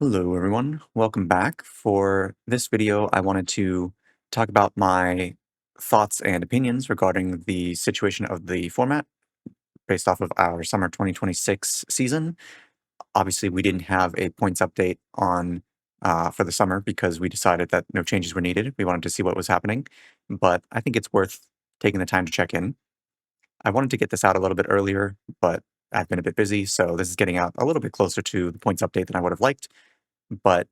Hello, everyone. Welcome back. For this video, I wanted to talk about my thoughts and opinions regarding the situation of the format based off of our summer 2026 season. Obviously, we didn't have a points update on for the summer because we decided that no changes were needed. We wanted to see what was happening, but I think it's worth taking the time to check in. I wanted to get this out a little bit earlier, but I've been a bit busy, so this is getting out a little bit closer to the points update than I would have liked. But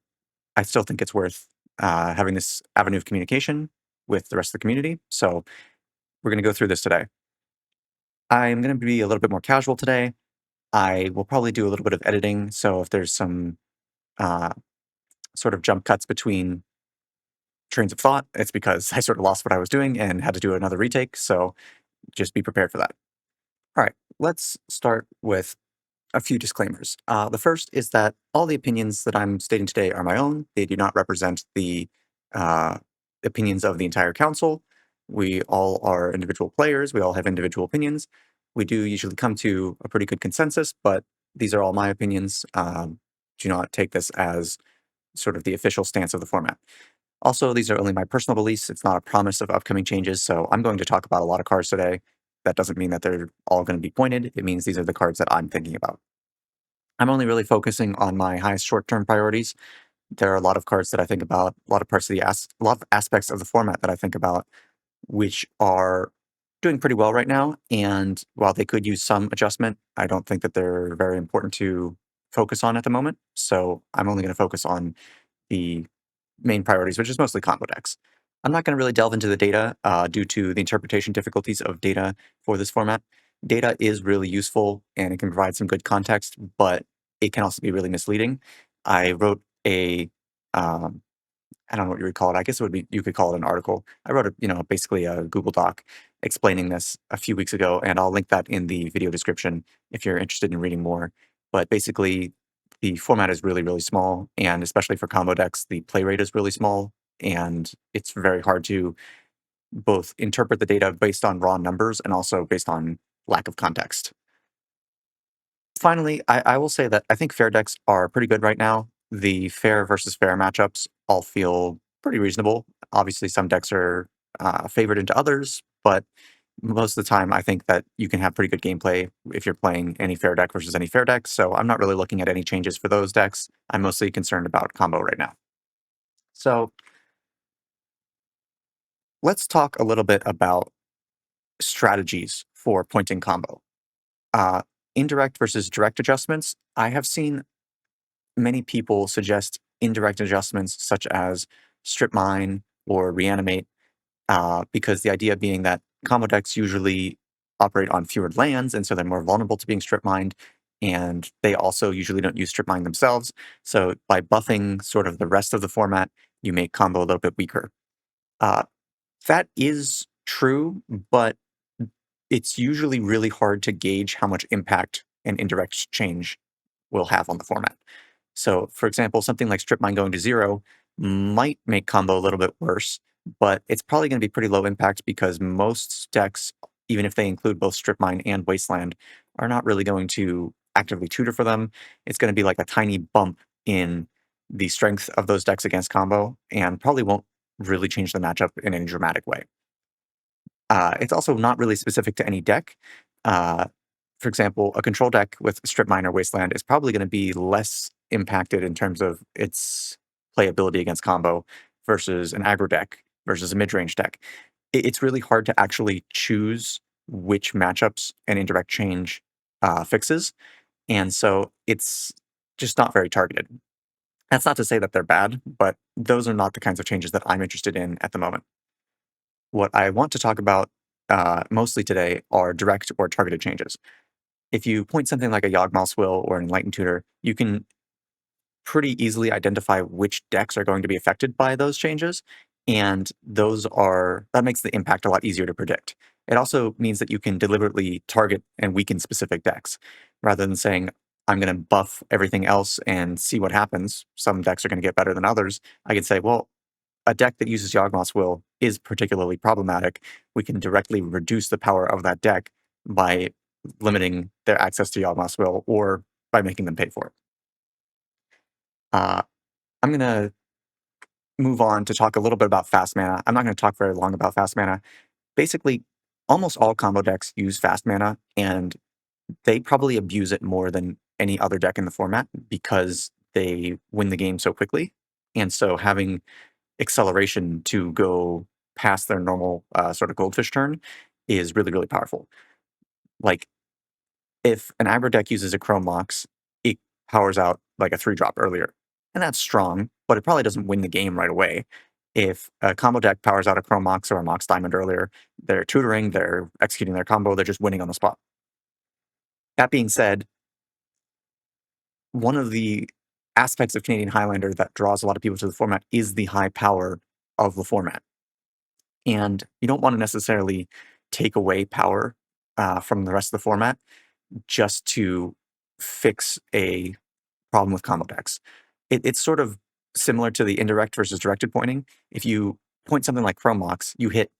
I still think it's worth having this avenue of communication with the rest of the community. So we're going to go through this today. I'm going to be a little bit more casual today. I will probably do a little bit of editing. So if there's some uh, sort of jump cuts between trains of thought, it's because I sort of lost what I was doing and had to do another retake. So just be prepared for that. All right, let's start with a few disclaimers. The first is that all the opinions that I'm stating today are my own. They do not represent the uh, opinions of the entire council. We all are individual players. We all have individual opinions. We do usually come to a pretty good consensus, but these are all my opinions. Do not take this as sort of the official stance of the format. Also, these are only my personal beliefs. It's not a promise of upcoming changes. So I'm going to talk about a lot of cards today. That doesn't mean that they're all going to be pointed. It means these are the cards that I'm thinking about. I'm only really focusing on my highest short-term priorities. There are a lot of cards that I think about, a lot of parts of a lot of aspects of the format that I think about, which are doing pretty well right now. And while they could use some adjustment, I don't think that they're very important to focus on at the moment. So I'm only going to focus on the main priorities, which is mostly combo decks. I'm not going to really delve into the data due to the interpretation difficulties of data for this format. Data is really useful and it can provide some good context, but it can also be really misleading. I wrote a, I don't know what you would call it. I guess it would be, you could call it an article. I wrote basically a Google Doc explaining this a few weeks ago, and I'll link that in the video description if you're interested in reading more. But basically, the format is really, really small, and especially for combo decks, the play rate is really small, and it's very hard to both interpret the data based on raw numbers and also based on lack of context. Finally, I will say that I think fair decks are pretty good right now. The fair versus fair matchups all feel pretty reasonable. Obviously, some decks are favored into others, but most of the time, I think that you can have pretty good gameplay if you're playing any fair deck versus any fair deck. So I'm not really looking at any changes for those decks. I'm mostly concerned about combo right now. So let's talk a little bit about strategies for pointing combo. Uh, Indirect versus direct adjustments. I have seen many people suggest indirect adjustments such as strip mine or reanimate, because the idea being that combo decks usually operate on fewer lands, and so they're more vulnerable to being strip mined. And they also usually don't use strip mine themselves. So by buffing sort of the rest of the format, you make combo a little bit weaker. Uh, that is true, but it's usually really hard to gauge how much impact an indirect change will have on the format. So, for example, something like strip mine going to 0 might make combo a little bit worse, but it's probably going to be pretty low impact because most decks, even if they include both strip mine and wasteland, are not really going to actively tutor for them. It's going to be like a tiny bump in the strength of those decks against combo and probably won't really change the matchup in any dramatic way. It's also not really specific to any deck. Uh, for example, a control deck with Strip Mine or Wasteland is probably going to be less impacted in terms of its playability against combo versus an aggro deck versus a mid-range deck. It's really hard to actually choose which matchups an indirect change fixes, and so it's just not very targeted. That's not to say that they're bad, but those are not the kinds of changes that I'm interested in at the moment. What I want to talk about mostly today are direct or targeted changes. If you point something like a Yawgmoth's Will or an Enlightened Tutor, you can pretty easily identify which decks are going to be affected by those changes. And that makes the impact a lot easier to predict. It also means that you can deliberately target and weaken specific decks rather than saying, I'm going to buff everything else and see what happens. Some decks are going to get better than others. I can say, well, a deck that uses Yawgmoth's Will is particularly problematic. We can directly reduce the power of that deck by limiting their access to Yawgmoth's Will or by making them pay for it. I'm going to move on to talk a little bit about fast mana. I'm not going to talk very long about fast mana. Basically, almost all combo decks use fast mana, and they probably abuse it more than any other deck in the format because they win the game so quickly. And so having acceleration to go past their normal sort of goldfish turn is really, really powerful. Like, if an aggro deck uses a Chrome Mox, it powers out like a 3-drop earlier. And that's strong, but it probably doesn't win the game right away. If a combo deck powers out a Chrome Mox or a Mox Diamond earlier, they're tutoring, they're executing their combo, they're just winning on the spot. That being said, one of the aspects of Canadian Highlander that draws a lot of people to the format is the high power of the format. And you don't want to necessarily take away power from the rest of the format just to fix a problem with combo decks. It's sort of similar to the indirect versus directed pointing. If you point something like Chrome Mox, you hit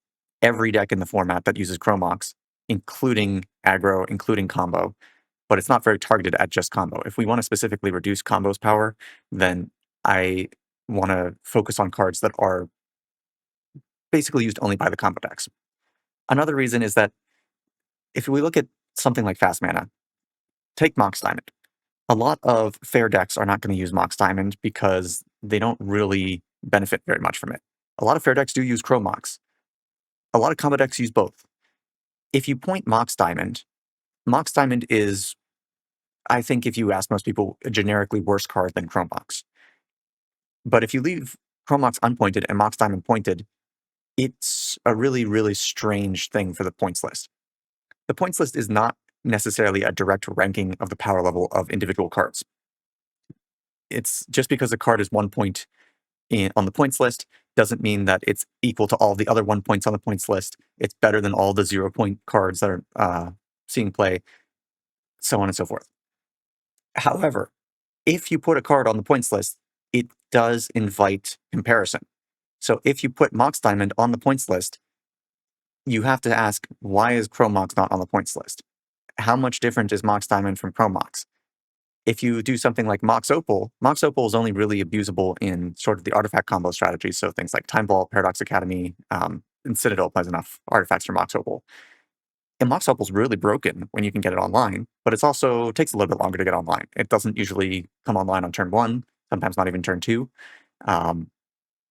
every deck in the format that uses Chrome Mox, including aggro, including combo, but it's not very targeted at just combo. If we want to specifically reduce combo's power, then I want to focus on cards that are basically used only by the combo decks. Another reason is that if we look at something like fast mana, take Mox Diamond. A lot of fair decks are not going to use Mox Diamond because they don't really benefit very much from it. A lot of fair decks do use Chrome Mox. A lot of combo decks use both. If you point Mox Diamond is, I think if you ask most people, a generically worse card than Chrome Mox. But if you leave Chrome Mox unpointed and Mox Diamond pointed, it's a really, really strange thing for the points list. The points list is not necessarily a direct ranking of the power level of individual cards. It's just because a card is 1 point on the points list doesn't mean that it's equal to all the other 1 points on the points list. It's better than all the 0-point cards that are seeing play, so on and so forth. However, if you put a card on the points list, it does invite comparison. So if you put Mox Diamond on the points list, you have to ask, why is Chrome Mox not on the points list? How much different is Mox Diamond from Chrome Mox? If you do something like Mox Opal is only really abusable in sort of the artifact combo strategies. So things like Time Vault, Paradox Academy, and Citadel has enough artifacts for Mox Opal. And Mox Opal is really broken when you can get it online, but it also takes a little bit longer to get online. It doesn't usually come online on turn 1, sometimes not even turn 2.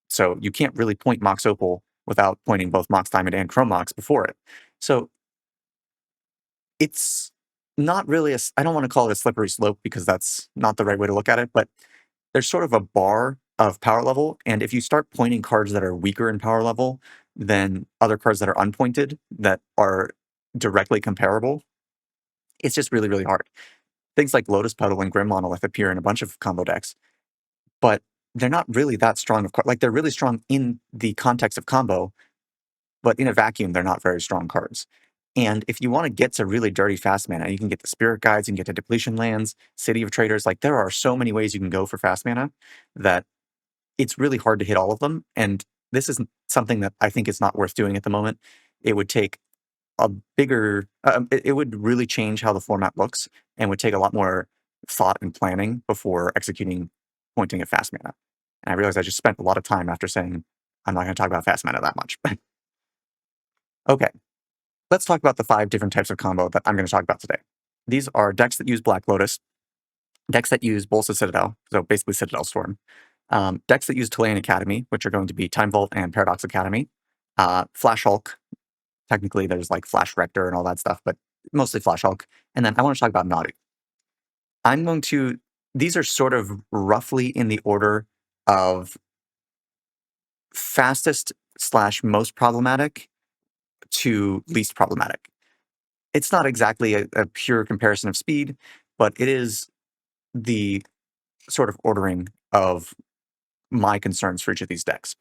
So you can't really point Mox Opal without pointing both Mox Diamond and Chrome Mox before it. So it's not really I don't want to call it a slippery slope because that's not the right way to look at it, but there's sort of a bar of power level. And if you start pointing cards that are weaker in power level than other cards that are unpointed that are directly comparable, it's just really, really hard. Things like Lotus Petal and Grim Monolith appear in a bunch of combo decks, but they're not really that strong of like they're really strong in the context of combo, but in a vacuum, they're not very strong cards. And if you want to get to really dirty fast mana, you can get the Spirit Guides, you can get to Depletion Lands, City of Traders. Like, there are so many ways you can go for fast mana that it's really hard to hit all of them. And this is something that I think is not worth doing at the moment. It would take a bigger, it would really change how the format looks and would take a lot more thought and planning before executing pointing at fast mana. And I realized I just spent a lot of time after saying I'm not going to talk about fast mana that much. Okay. Let's talk about the 5 different types of combo that I'm going to talk about today. These are decks that use Black Lotus, decks that use Bolsa Citadel, so basically Citadel Storm, decks that use Tolarian Academy, which are going to be Time Vault and Paradox Academy, Flash Hulk. Technically, there's like Flash Rector and all that stuff, but mostly Flash Hulk. And then I want to talk about Nadu. These are sort of roughly in the order of fastest / most problematic to least problematic. It's not exactly a pure comparison of speed, but it is the sort of ordering of my concerns for each of these decks.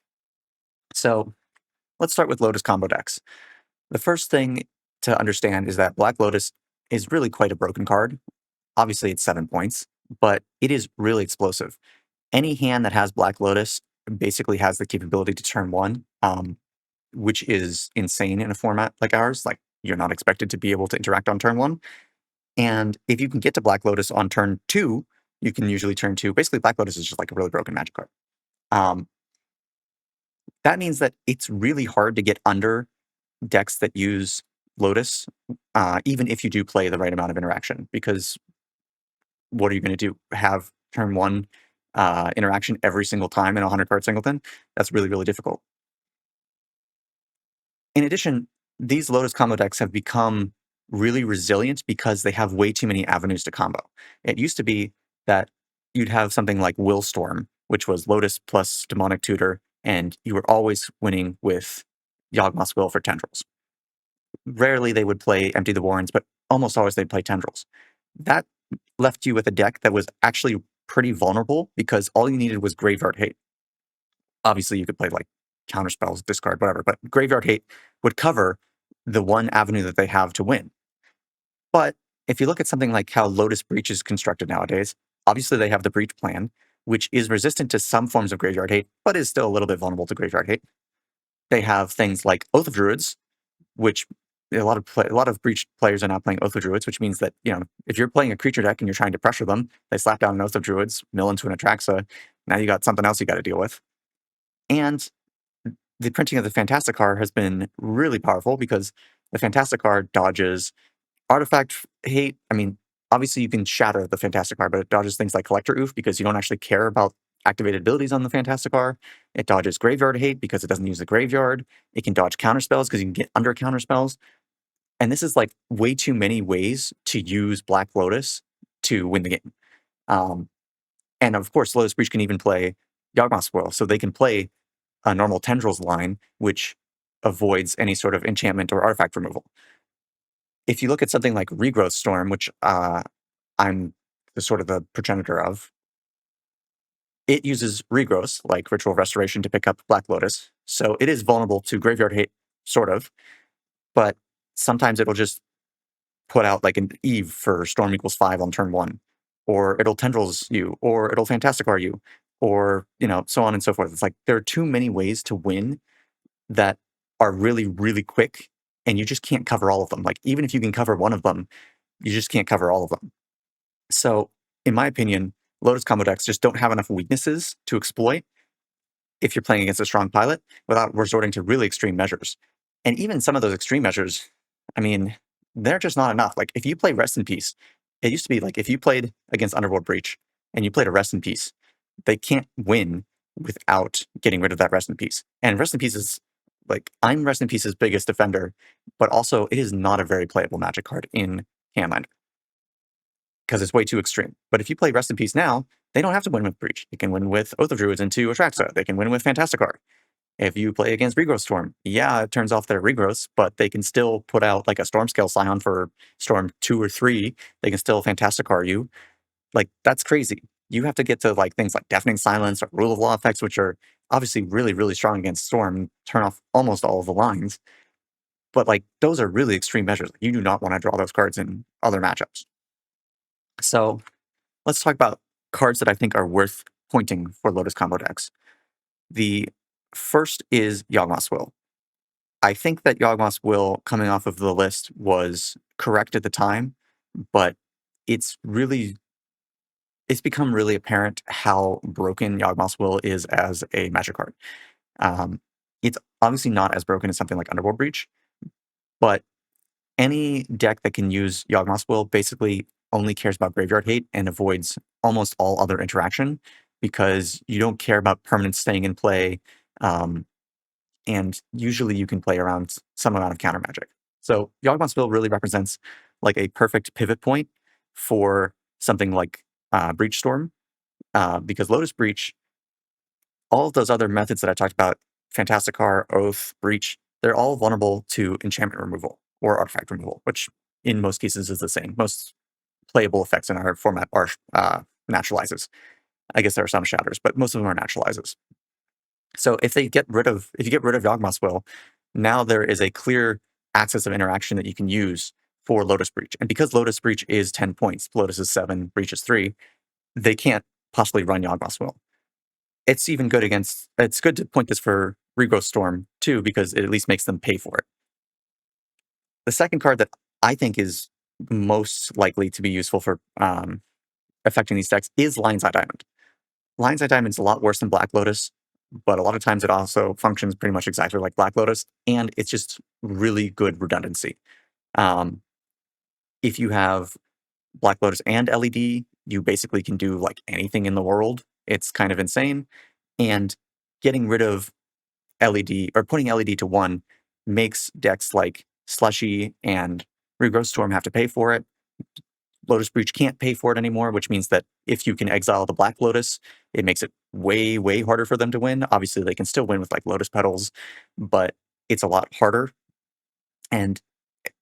So let's start with Lotus combo decks. The first thing to understand is that Black Lotus is really quite a broken card. Obviously, it's 7 points, but it is really explosive. Any hand that has Black Lotus basically has the capability to turn 1, which is insane in a format like ours. Like, you're not expected to be able to interact on turn 1. And if you can get to Black Lotus on turn 2, you can usually turn to. Basically, Black Lotus is just like a really broken magic card. That means that it's really hard to get under decks that use Lotus, even if you do play the right amount of interaction, because what are you going to do? Have turn one interaction every single time in a 100 card singleton? That's really, really difficult. In addition, these Lotus combo decks have become really resilient because they have way too many avenues to combo. It used to be that you'd have something like Will Storm, which was Lotus plus Demonic Tutor, and you were always winning with Yawgmoth's Will for Tendrils. Rarely they would play Empty the Warrens, but almost always they'd play Tendrils. That left you with a deck that was actually pretty vulnerable because all you needed was Graveyard Hate. Obviously, you could play like counter spells, discard, whatever, but Graveyard Hate would cover the one avenue that they have to win. But if you look at something like how Lotus Breach is constructed nowadays, obviously they have the Breach plan, which is resistant to some forms of Graveyard Hate, but is still a little bit vulnerable to Graveyard Hate. They have things like Oath of Druids, which a lot of Breach players are now playing Oath of Druids, which means that, if you're playing a creature deck and you're trying to pressure them, they slap down an Oath of Druids, mill into an Atraxa. Now you got something else you got to deal with. And the printing of the Fantasticar has been really powerful because the Fantasticar dodges artifact hate. I mean, obviously you can shatter the Fantasticar, but it dodges things like Collector Oof because you don't actually care about activated abilities on the Fantasticar. It dodges Graveyard Hate because it doesn't use the graveyard. It can dodge counterspells because you can get under counterspells. And this is like way too many ways to use Black Lotus to win the game. And of course, Lotus Breach can even play Yawgmoth's Will, so they can play a normal Tendrils line, which avoids any sort of enchantment or artifact removal. If you look at something like Regrowth Storm, which I'm the progenitor of, it uses regrowths like Ritual Restoration to pick up Black Lotus. So it is vulnerable to Graveyard Hate, sort of, but sometimes it'll just put out like an Eve for Storm equals 5 on turn 1, or it'll Tendrils you, or it'll Fantasticar you, or, so on and so forth. It's like there are too many ways to win that are really, really quick, and you just can't cover all of them. Like, even if you can cover one of them, you just can't cover all of them. So, in my opinion, Lotus combo decks just don't have enough weaknesses to exploit if you're playing against a strong pilot without resorting to really extreme measures. And even some of those extreme measures, I mean, they're just not enough. Like, if you play Rest in Peace, it used to be like if you played against Underworld Breach and you played a Rest in Peace, they can't win without getting rid of that Rest in Peace. And Rest in Peace is like, I'm Rest in Peace's biggest defender, but also it is not a very playable Magic card in Handminer because it's way too extreme. But if you play Rest in Peace now, they don't have to win with Breach. They can win with Oath of Druids into Atraxa. They can win with Fantasticar. If you play against Regrowth Storm, yeah, it turns off their regrowths, but they can still put out like a Stormscale Scion for Storm 2 or 3. They can still Fantasticar you. Like, that's crazy. You have to get to like things like Deafening Silence or Rule of Law effects, which are obviously really, really strong against Storm, and turn off almost all of the lines. But like, those are really extreme measures. You do not want to draw those cards in other matchups. So let's talk about cards that I think are worth pointing for Lotus combo decks. The first is Yawgmoth's Will. I think that Yawgmoth's Will coming off of the list was correct at the time, but it's become really apparent how broken Yawgmoth's Will is as a Magic card. It's obviously not as broken as something like Underworld Breach, but any deck that can use Yawgmoth's Will basically only cares about Graveyard Hate and avoids almost all other interaction because you don't care about permanents staying in play, and usually you can play around some amount of counter magic. So Yawgmoth's Will really represents like a perfect pivot point for something like Breach Storm, because Lotus Breach, all of those other methods that I talked about, Fantasticar, Oath, Breach, they're all vulnerable to enchantment removal or artifact removal, which in most cases is the same. Most playable effects in our format are naturalizes. I guess there are some shatters, but most of them are naturalizes. So if you get rid of Yawgmoth's Will, now there is a clear axis of interaction that you can use for Lotus Breach. And because Lotus Breach is 10 points, Lotus is 7, Breach is 3, they can't possibly run Yawgmoth's Will. It's even good against, it's good to point this for Regrowth Storm too, because it at least makes them pay for it. The second card that I think is most likely to be useful for affecting these decks is Lion's Eye Diamond. Lion's Eye Diamond is a lot worse than Black Lotus, but a lot of times it also functions pretty much exactly like Black Lotus, and it's just really good redundancy. Um, if you have Black Lotus and LED, you basically can do like anything in the world. It's kind of insane. And getting rid of LED or putting LED to 1 makes decks like Slushy and Regrowth Storm have to pay for it. Lotus Breach can't pay for it anymore, which means that if you can exile the Black Lotus, it makes it way, way harder for them to win. Obviously, they can still win with like Lotus Petals, but it's a lot harder. And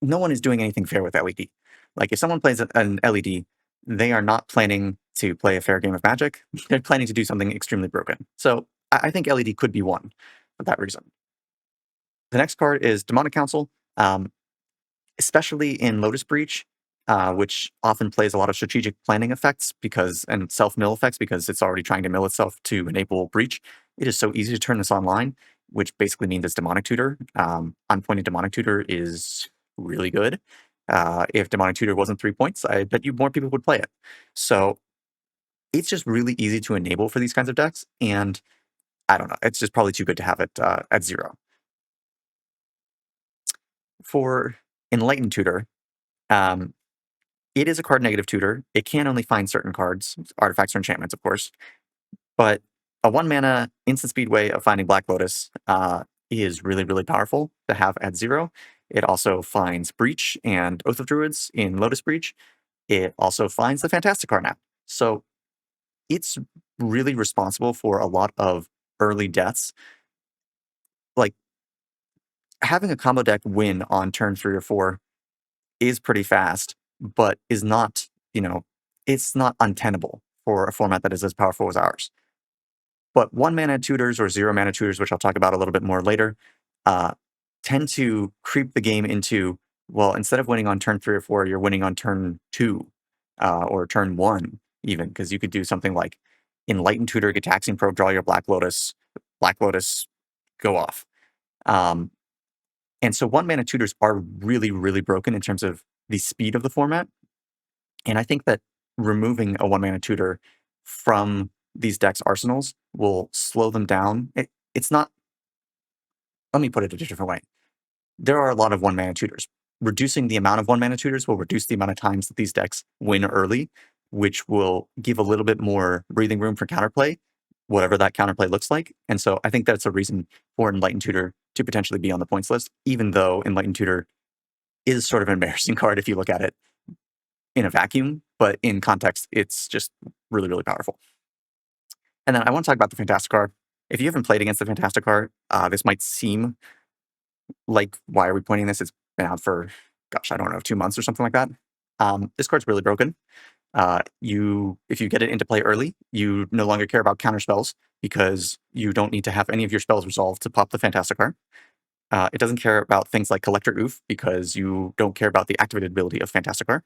no one is doing anything fair with LED. Like if someone plays an LED, they are not planning to play a fair game of Magic. They're planning to do something extremely broken. So I think LED could be won for that reason. The next card is Demonic Council, especially in Lotus Breach, which often plays a lot of strategic planning effects and self-mill effects because it's already trying to mill itself to enable Breach. It is so easy to turn this online, which basically means it's Demonic Tutor. Unpointed Demonic Tutor is really good. If Demonic Tutor wasn't 3 points, I bet you more people would play it. So it's just really easy to enable for these kinds of decks, and I don't know, it's just probably too good to have it at 0. For Enlightened Tutor, it is a card negative tutor. It can only find certain cards, artifacts or enchantments, of course. But a 1 mana instant speed way of finding Black Lotus is really, really powerful to have at 0. It also finds Breach and Oath of Druids in Lotus Breach. It also finds the Fantastic card now. So it's really responsible for a lot of early deaths. Like having a combo deck win on turn 3 or 4 is pretty fast, but is not, it's not untenable for a format that is as powerful as ours. But 1 mana tutors or 0 mana tutors, which I'll talk about a little bit more later, tend to creep the game into, well, instead of winning on turn 3 or 4, you're winning on turn 2 or turn 1 even, because you could do something like Enlightened Tutor, get Taxing Probe, draw your Black Lotus, go off. And so 1 mana tutors are really, really broken in terms of the speed of the format. And I think that removing a 1 mana tutor from these decks' arsenals will slow them down. It's not. Let me put it a different way. There are a lot of 1 mana tutors. Reducing the amount of 1 mana tutors will reduce the amount of times that these decks win early, which will give a little bit more breathing room for counterplay, whatever that counterplay looks like. And so I think that's a reason for Enlightened Tutor to potentially be on the points list, even though Enlightened Tutor is sort of an embarrassing card if you look at it in a vacuum, but in context, it's just really, really powerful. And then I want to talk about the Fantastic card. If you haven't played against the Fantastic card, this might seem like, why are we pointing this? It's been out for, gosh, I don't know, 2 months or something like that. This card's really broken. If you get it into play early, you no longer care about counter spells because you don't need to have any of your spells resolved to pop the Fantastic card. It doesn't care about things like Collector Oof because you don't care about the activated ability of Fantastic card.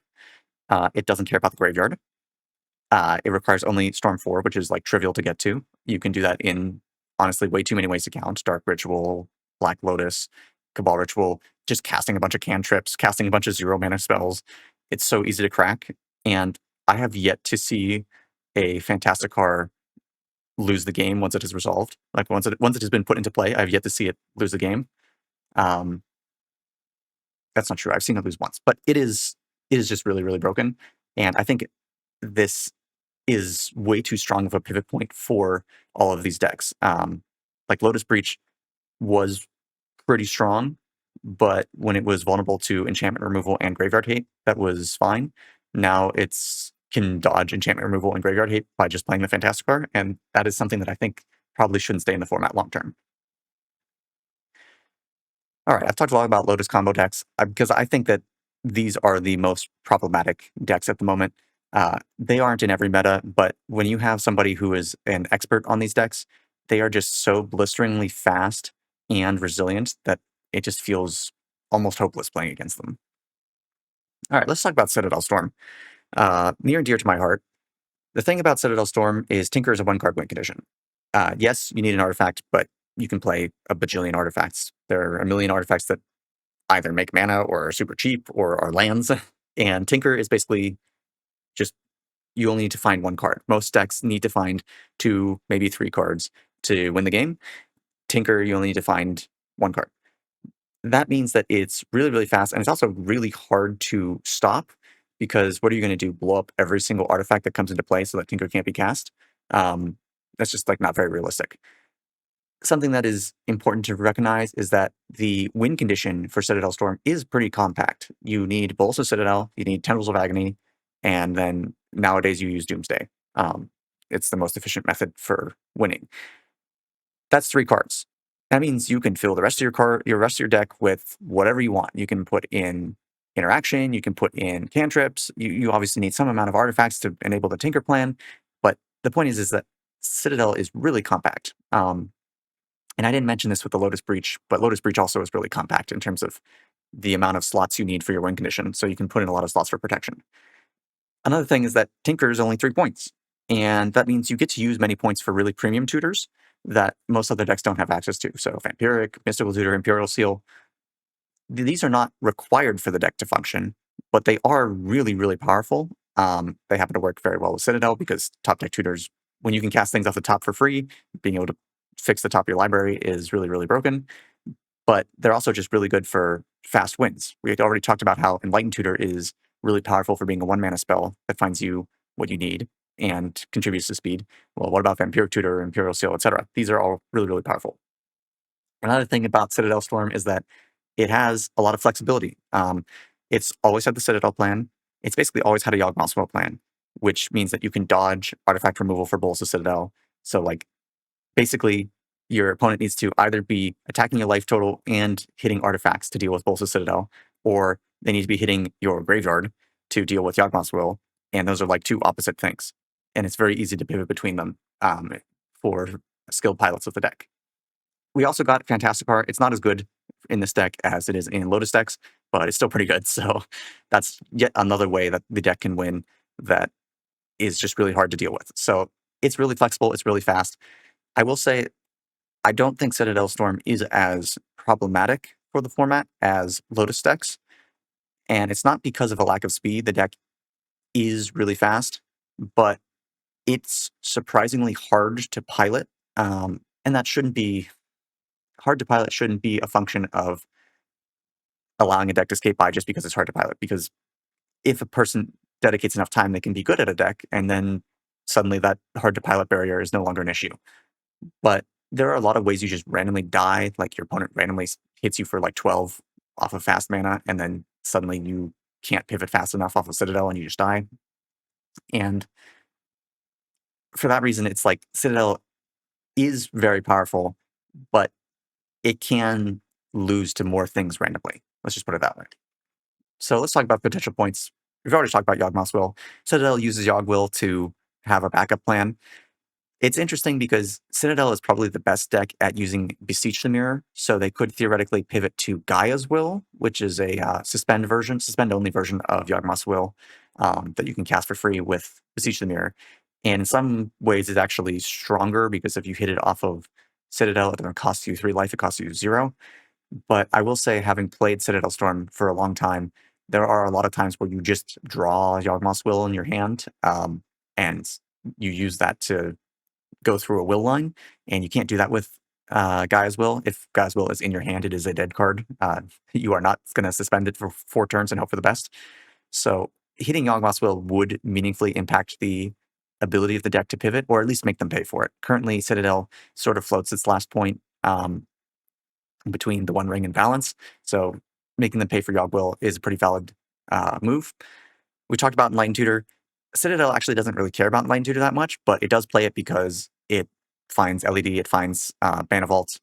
It doesn't care about the graveyard. It requires only Storm 4, which is like trivial to get to. You can do that in honestly way too many ways to count. Dark Ritual, Black Lotus, Cabal Ritual, just casting a bunch of cantrips, casting a bunch of 0 mana spells. It's so easy to crack. And I have yet to see a Fantastic card lose the game once it is resolved. Like once it has been put into play, I've yet to see it lose the game. That's not true. I've seen it lose once, but it is just really, really broken. And I think this is way too strong of a pivot point for all of these decks. Like Lotus Breach was pretty strong, but when it was vulnerable to enchantment removal and graveyard hate, that was fine. Now it's can dodge enchantment removal and graveyard hate by just playing the Fantastic card, and that is something that I think probably shouldn't stay in the format long term. All right, I've talked a lot about Lotus combo decks because I think that these are the most problematic decks at the moment. They aren't in every meta, but when you have somebody who is an expert on these decks, they are just so blisteringly fast and resilient that it just feels almost hopeless playing against them. All right, let's talk about Citadel Storm. Near and dear to my heart. The thing about Citadel Storm is Tinker is a 1-card win condition. Yes, you need an artifact, but you can play a bajillion artifacts. There are a million artifacts that either make mana or are super cheap or are lands. And Tinker is basically just you only need to find one card. Most decks need to find 2, maybe 3 cards to win the game. Tinker, you only need to find 1 card. That means that it's really, really fast, and it's also really hard to stop, because what are you going to do? Blow up every single artifact that comes into play so that Tinker can't be cast? That's just like not very realistic. Something that is important to recognize is that the win condition for Citadel Storm is pretty compact. You need Bolus of Citadel, you need Tendrils of Agony, and then nowadays you use Doomsday. It's the most efficient method for winning. That's 3 cards. That means you can fill the rest of your rest of your deck with whatever you want. You can put in interaction, you can put in cantrips. You obviously need some amount of artifacts to enable the Tinker plan, but the point is that Citadel is really compact. And I didn't mention this with the Lotus Breach, but Lotus Breach also is really compact in terms of the amount of slots you need for your win condition, so you can put in a lot of slots for protection. Another thing is that Tinker is only 3 points, and that means you get to use many points for really premium tutors that most other decks don't have access to. So Vampiric, Mystical Tutor, Imperial Seal, these are not required for the deck to function, but they are really, really powerful. They happen to work very well with Citadel because top deck tutors, when you can cast things off the top for free, being able to fix the top of your library is really, really broken. But they're also just really good for fast wins. We had already talked about how Enlightened Tutor is really powerful for being a 1-mana spell that finds you what you need and contributes to speed. Well, what about Vampiric Tutor, Imperial Seal, etc.? These are all really, really powerful. Another thing about Citadel Storm is that it has a lot of flexibility. It's always had the Citadel plan. It's basically always had a Yawgmoth's plan, which means that you can dodge artifact removal for Bolus of Citadel. So, like, basically, your opponent needs to either be attacking your life total and hitting artifacts to deal with Bolus of Citadel, or they need to be hitting your graveyard to deal with Yawgmoth's Will, and those are like 2 opposite things. And it's very easy to pivot between them for skilled pilots of the deck. We also got Fantastic Heart. It's not as good in this deck as it is in Lotus decks, but it's still pretty good. So that's yet another way that the deck can win that is just really hard to deal with. So it's really flexible. It's really fast. I will say, I don't think Citadel Storm is as problematic for the format as Lotus decks. And it's not because of a lack of speed. The deck is really fast, but it's surprisingly hard to pilot. And that shouldn't be hard to pilot, shouldn't be a function of allowing a deck to skate by just because it's hard to pilot. Because if a person dedicates enough time, they can be good at a deck, and then suddenly that hard to pilot barrier is no longer an issue. But there are a lot of ways you just randomly die, like your opponent randomly hits you for like 12 off of fast mana, and then suddenly you can't pivot fast enough off of Citadel and you just die. And for that reason, it's like Citadel is very powerful, but it can lose to more things randomly. Let's just put it that way. So let's talk about potential points. We've already talked about Yawgmoth's Will. Citadel uses Yawg-Will to have a backup plan. It's interesting because Citadel is probably the best deck at using Beseech the Mirror, so they could theoretically pivot to Gaia's Will, which is a suspend-only version of Yawgmoth's Will that you can cast for free with Beseech the Mirror. And in some ways, it's actually stronger because if you hit it off of Citadel, it doesn't cost you 3 life, it costs you 0. But I will say, having played Citadel Storm for a long time, there are a lot of times where you just draw Yawgmoth's Will in your hand, and you use that to go through a will line, and you can't do that with Gaia's Will. If Gaia's Will is in your hand, it is a dead card. You are not going to suspend it for 4 turns and hope for the best. So hitting Yawgmoth's Will would meaningfully impact the ability of the deck to pivot, or at least make them pay for it. Currently, Citadel sort of floats its last point between the One Ring and balance, so making them pay for Yawg Will is a pretty valid move. We talked about Enlightened Tutor. Citadel actually doesn't really care about Enlightened Tutor that much, but it does play it because it finds LED, it finds Bana Vault.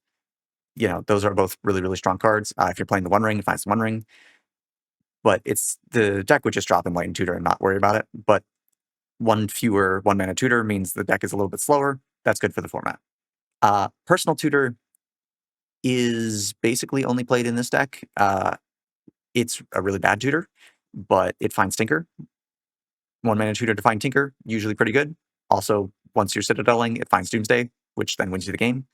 You know, those are both really, really strong cards. If you're playing the One Ring, it finds the One Ring. But the deck would just drop Enlightened Tutor and not worry about it. But 1 fewer 1-mana tutor means the deck is a little bit slower. That's good for the format. Personal Tutor is basically only played in this deck. It's a really bad tutor, but it finds Tinker. 1-mana tutor to find Tinker, usually pretty good. Also, once you're Citadeling, it finds Doomsday, which then wins you the game.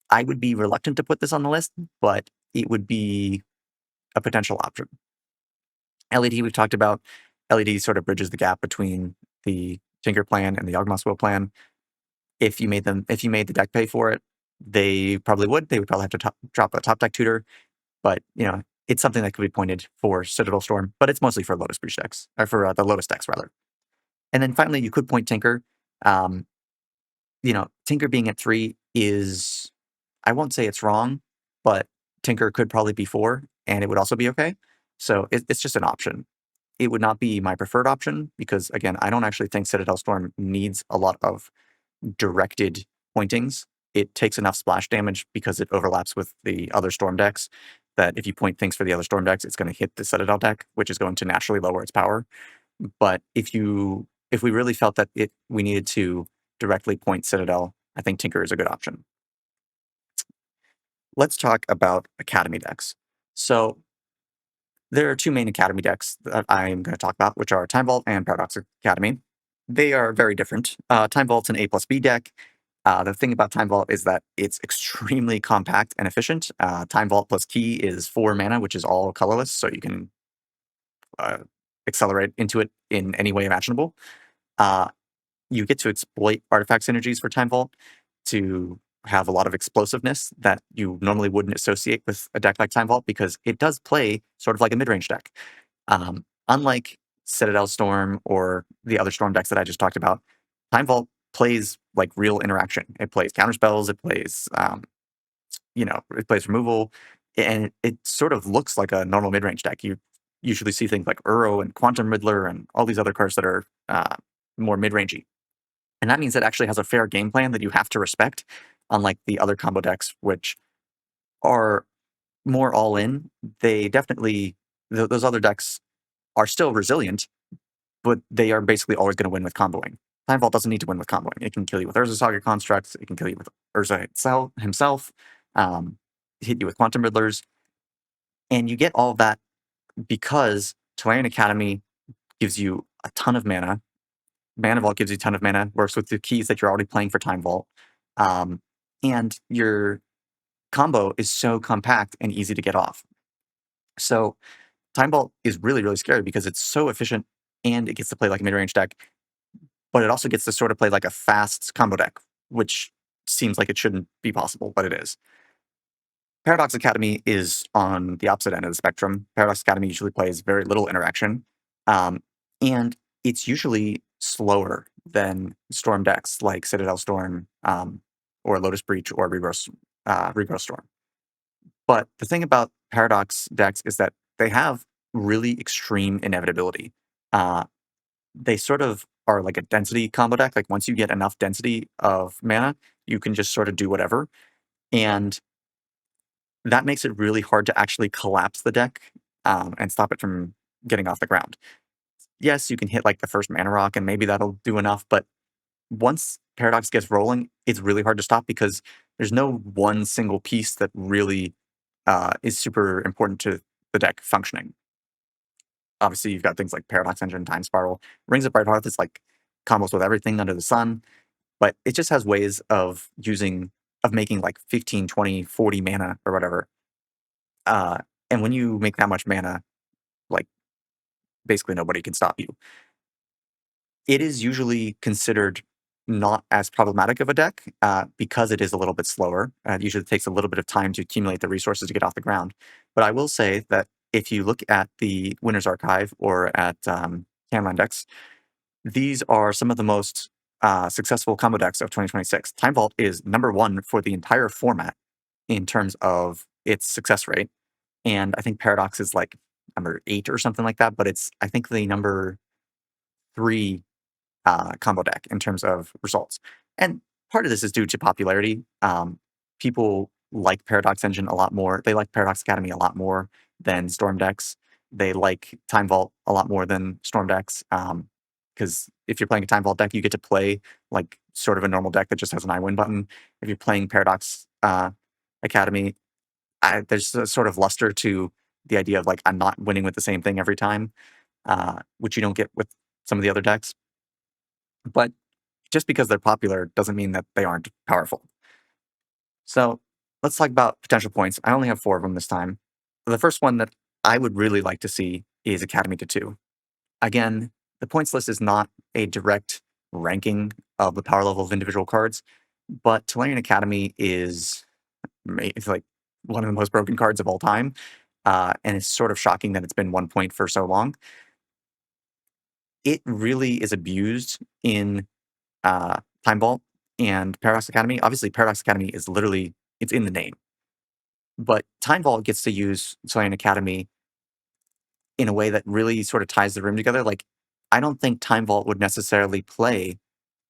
I would be reluctant to put this on the list, but it would be a potential option. LED, we've talked about. LED sort of bridges the gap between the Tinker plan and the Yawgmoth's Will plan, if you made the deck pay for it, they probably would. They would probably have to drop a top deck tutor, but it's something that could be pointed for Citadel Storm, but it's mostly for Lotus Breach decks, or for the Lotus decks rather. And then finally, you could point Tinker. Um, Tinker being at 3 is, I won't say it's wrong, but Tinker could probably be 4, and it would also be okay. So it's just an option. It would not be my preferred option because, again, I don't actually think Citadel Storm needs a lot of directed pointings. It takes enough splash damage because it overlaps with the other Storm decks that if you point things for the other Storm decks, it's going to hit the Citadel deck, which is going to naturally lower its power. But if we really felt that we needed to directly point Citadel, I think Tinker is a good option. Let's talk about Academy decks. So there are 2 main Academy decks that I'm going to talk about, which are Time Vault and Paradox Academy. They are very different. Time Vault's an A+B deck. The thing about Time Vault is that it's extremely compact and efficient. Time Vault plus Key is 4 mana, which is all colorless, so you can accelerate into it in any way imaginable. You get to exploit artifact synergies for Time Vault to have a lot of explosiveness that you normally wouldn't associate with a deck like Time Vault because it does play sort of like a mid-range deck. Unlike Citadel Storm or the other Storm decks that I just talked about, Time Vault plays like real interaction. It plays counterspells, it plays removal, and it sort of looks like a normal mid-range deck. You usually see things like Uro and Quantum Riddler and all these other cards that are more mid-rangey. And that means it actually has a fair game plan that you have to respect, unlike the other combo decks, which are more all-in. They definitely, those other decks are still resilient, but they are basically always going to win with comboing. Time Vault doesn't need to win with comboing. It can kill you with Urza Saga Constructs, it can kill you with Urza himself, hit you with Quantum Riddlers, and you get all of that because Tolarian Academy gives you a ton of mana. Mana Vault gives you a ton of mana, works with the keys that you're already playing for Time Vault. And your combo is so compact and easy to get off. So Time Vault is really, really scary because it's so efficient and it gets to play like a mid-range deck, but it also gets to sort of play like a fast combo deck, which seems like it shouldn't be possible, but it is. Paradox Academy is on the opposite end of the spectrum. Paradox Academy usually plays very little interaction, and it's usually slower than Storm decks like Citadel Storm or Lotus Breach or Regrowth Storm. But the thing about Paradox decks is that they have really extreme inevitability. They sort of are like a density combo deck. Like once you get enough density of mana, you can just sort of do whatever. And that makes it really hard to actually collapse the deck and stop it from getting off the ground. Yes, you can hit like the first mana rock and maybe that'll do enough, but once Paradox gets rolling, it's really hard to stop because there's no one single piece that really is super important to the deck functioning. Obviously, you've got things like Paradox Engine, Time Spiral, Rings of Brighthearth is like combos with everything under the sun, but it just has ways of making like 15, 20, 40 mana or whatever. And when you make that much mana, like basically nobody can stop you. It is usually considered not as problematic of a deck because it is a little bit slower. It usually takes a little bit of time to accumulate the resources to get off the ground. But I will say that if you look at the Winner's Archive or at Canline decks, these are some of the most successful combo decks of 2026. Time Vault is #1 for the entire format in terms of its success rate. And I think Paradox is like #8 or something like that, but it's, I think, the #3 combo deck in terms of results. And part of this is due to popularity. People like Paradox Engine a lot more. They like Paradox Academy a lot more than Storm decks. They like Time Vault a lot more than Storm decks. Because if you're playing a Time Vault deck, you get to play like sort of a normal deck that just has an I win button. If you're playing Paradox Academy, there's a sort of luster to the idea of like I'm not winning with the same thing every time, which you don't get with some of the other decks. But just because they're popular doesn't mean that they aren't powerful. So let's talk about potential points. I only have 4 of them this time. The first one that I would really like to see is Academy to 2. Again, the points list is not a direct ranking of the power level of individual cards, but Tolarian Academy is it's like one of the most broken cards of all time, and it's sort of shocking that it's been 1 point for so long. It really is abused in Time Vault and Paradox Academy. Obviously, Paradox Academy is literally it's in the name, but Time Vault gets to use Tolarian Academy in a way that really sort of ties the room together. Like, I don't think Time Vault would necessarily play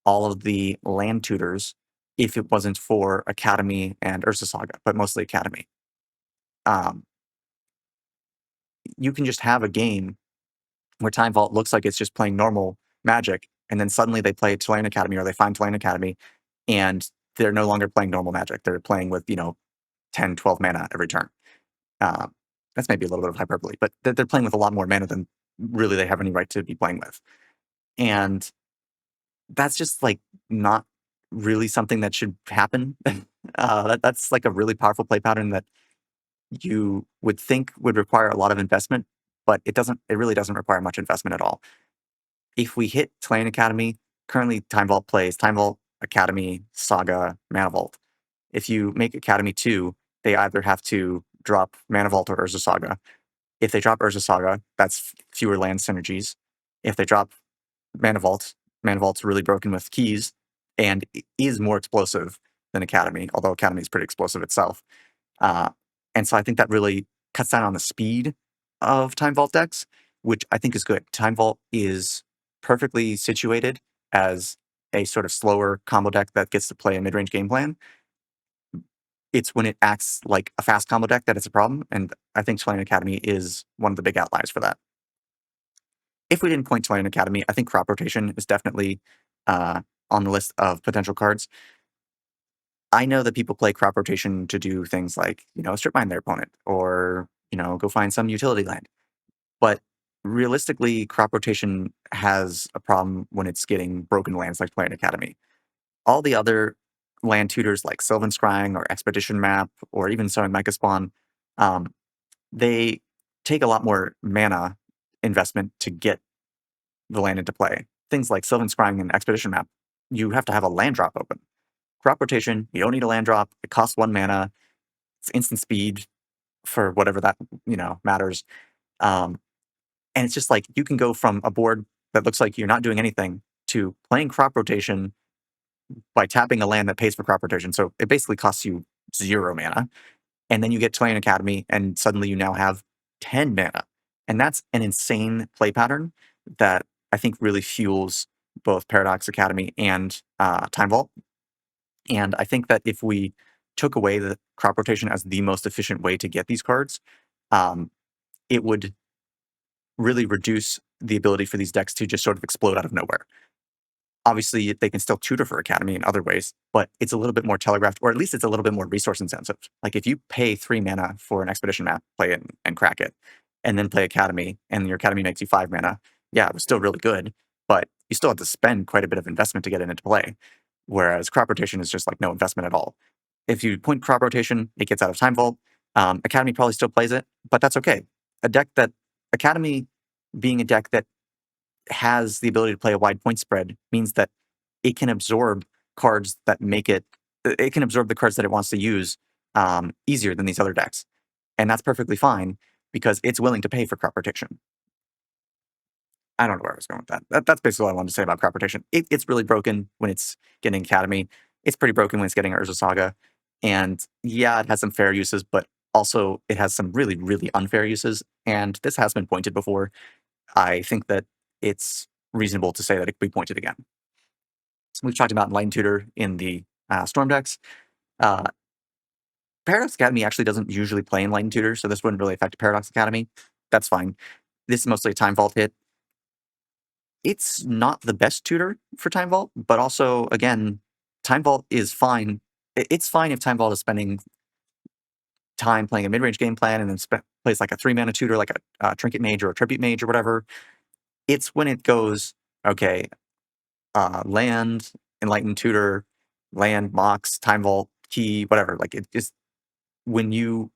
all of the land tutors if it wasn't for Academy and Ursa Saga, but mostly Academy. Um, you can just have a game where Time Vault looks like it's just playing normal Magic, and then suddenly they play Tolarian Academy or they find Tolarian Academy, and they're no longer playing normal Magic. They're playing with 10, 12 mana every turn. Uh, that's maybe a little bit of hyperbole, but they're playing with a lot more mana than really they have any right to be playing with. And that's just like not really something that should happen. That's like a really powerful play pattern that you would think would require a lot of investment, but it doesn't. It really doesn't require much investment at all. If we hit Tolarian Academy, currently Time Vault plays Time Vault, Academy, Saga, Mana Vault. If you make Academy 2, they either have to drop Mana Vault or Urza Saga. If they drop Urza Saga, that's fewer land synergies. If they drop Mana Vault's really broken with keys and is more explosive than Academy, although Academy is pretty explosive itself. Uh, and so I think that really cuts down on the speed of Time Vault decks, which I think is good. Time Vault is perfectly situated as a sort of slower combo deck that gets to play a mid-range game plan. It's when it acts like a fast combo deck that it's a problem, and I think Tolarian Academy is one of the big outliers for that. If we didn't point Tolarian Academy, I think Crop Rotation is definitely on the list of potential cards. I know that people play Crop Rotation to do things like, strip mine their opponent or, go find some utility land. But realistically, Crop Rotation has a problem when it's getting broken lands like Tolarian Academy. All the other land tutors like Sylvan Scrying or Expedition Map or even Sowing Micah Spawn, um, they take a lot more mana investment to get the land into play. Things like Sylvan Scrying and Expedition Map, you have to have a land drop open. Crop Rotation, you don't need a land drop. It costs 1 mana. It's instant speed for whatever that matters. And it's just like you can go from a board that looks like you're not doing anything to playing Crop Rotation by tapping a land that pays for Crop Rotation. So it basically costs you 0 mana. And then you get Tolarian Academy, and suddenly you now have 10 mana. And that's an insane play pattern that I think really fuels both Paradox Academy and Time Vault. And I think that if we took away the Crop Rotation as the most efficient way to get these cards, it would really reduce the ability for these decks to just sort of explode out of nowhere. Obviously, they can still tutor for Academy in other ways, but it's a little bit more telegraphed, or at least it's a little bit more resource intensive. Like if you pay 3 mana for an Expedition Map, play it and crack it, and then play Academy, and your Academy makes you 5 mana, yeah, it was still really good, but you still have to spend quite a bit of investment to get it into play. Whereas Crop Rotation is just like no investment at all. If you point Crop Rotation, it gets out of Time Vault. Academy probably still plays it, but that's okay. Academy being a deck that has the ability to play a wide point spread means that it can absorb cards that make it can absorb the cards that it wants to use easier than these other decks. And that's perfectly fine because it's willing to pay for Crop Rotation. I don't know where I was going with that. That's basically all I wanted to say about Crop Rotation. It's really broken when it's getting Academy. It's pretty broken when it's getting Urza Saga. And yeah, it has some fair uses, but also it has some really, really unfair uses. And this has been pointed before. I think that it's reasonable to say that it could be pointed again. So we've talked about Enlightened Tutor in the Storm decks. Paradox Academy actually doesn't usually play Enlightened Tutor, so this wouldn't really affect Paradox Academy. That's fine. This is mostly a Time Vault hit. It's not the best tutor for Time Vault, but also, again, Time Vault is fine. It's fine if Time Vault is spending time playing a mid-range game plan and then plays like a 3-mana tutor, like a Trinket Mage or a Tribute Mage or whatever. It's when it goes, okay, land, Enlightened Tutor, land, Mox, Time Vault, Key, whatever. Like it just, when you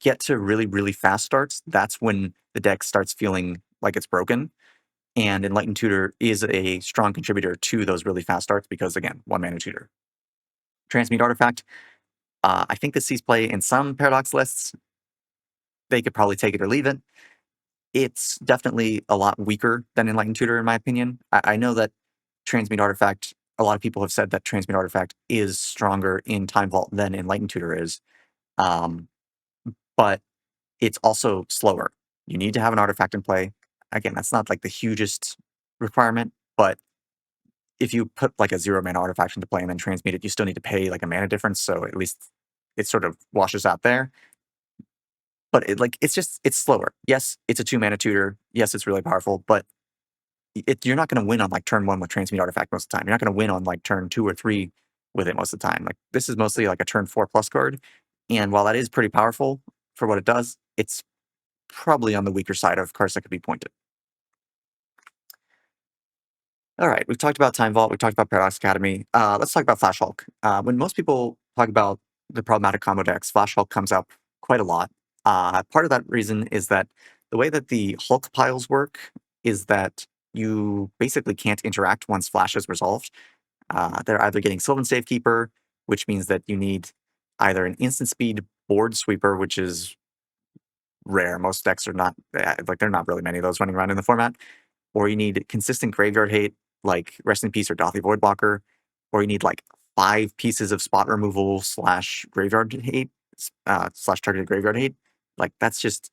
get to really, really fast starts, that's when the deck starts feeling like it's broken. And Enlightened Tutor is a strong contributor to those really fast starts because, again, 1-mana tutor. Transmute Artifact, I think this sees play in some Paradox lists. They could probably take it or leave it. It's definitely a lot weaker than Enlightened Tutor, in my opinion. I know that Transmute Artifact, a lot of people have said that Transmute Artifact is stronger in Time Vault than Enlightened Tutor is. But it's also slower. You need to have an artifact in play. Again, that's not like the hugest requirement, but if you put like a 0-mana artifact into play and then transmute it, you still need to pay like a mana difference. So at least it sort of washes out there. But it's slower. Yes, it's a 2-mana tutor. Yes, it's really powerful, but you're not going to win on like turn 1 with transmute artifact most of the time. You're not going to win on like turn 2 or 3 with it most of the time. Like this is mostly like a turn 4+ card. And while that is pretty powerful for what it does, it's probably on the weaker side of cards that could be pointed. All right, we've talked about Time Vault, we've talked about Paradox Academy. Let's talk about Flash Hulk. When most people talk about the problematic combo decks, Flash Hulk comes up quite a lot. Part of that reason is that the way that the Hulk piles work is that you basically can't interact once Flash is resolved. They're either getting Sylvan Safekeeper, which means that you need either an instant speed board sweeper, which is rare. Most decks are not, like, there are not really many of those running around in the format. Or you need consistent graveyard hate, like Rest in Peace or Dothy Voidblocker. Or you need like 5 pieces of spot removal / graveyard hate, / targeted graveyard hate. Like, that's just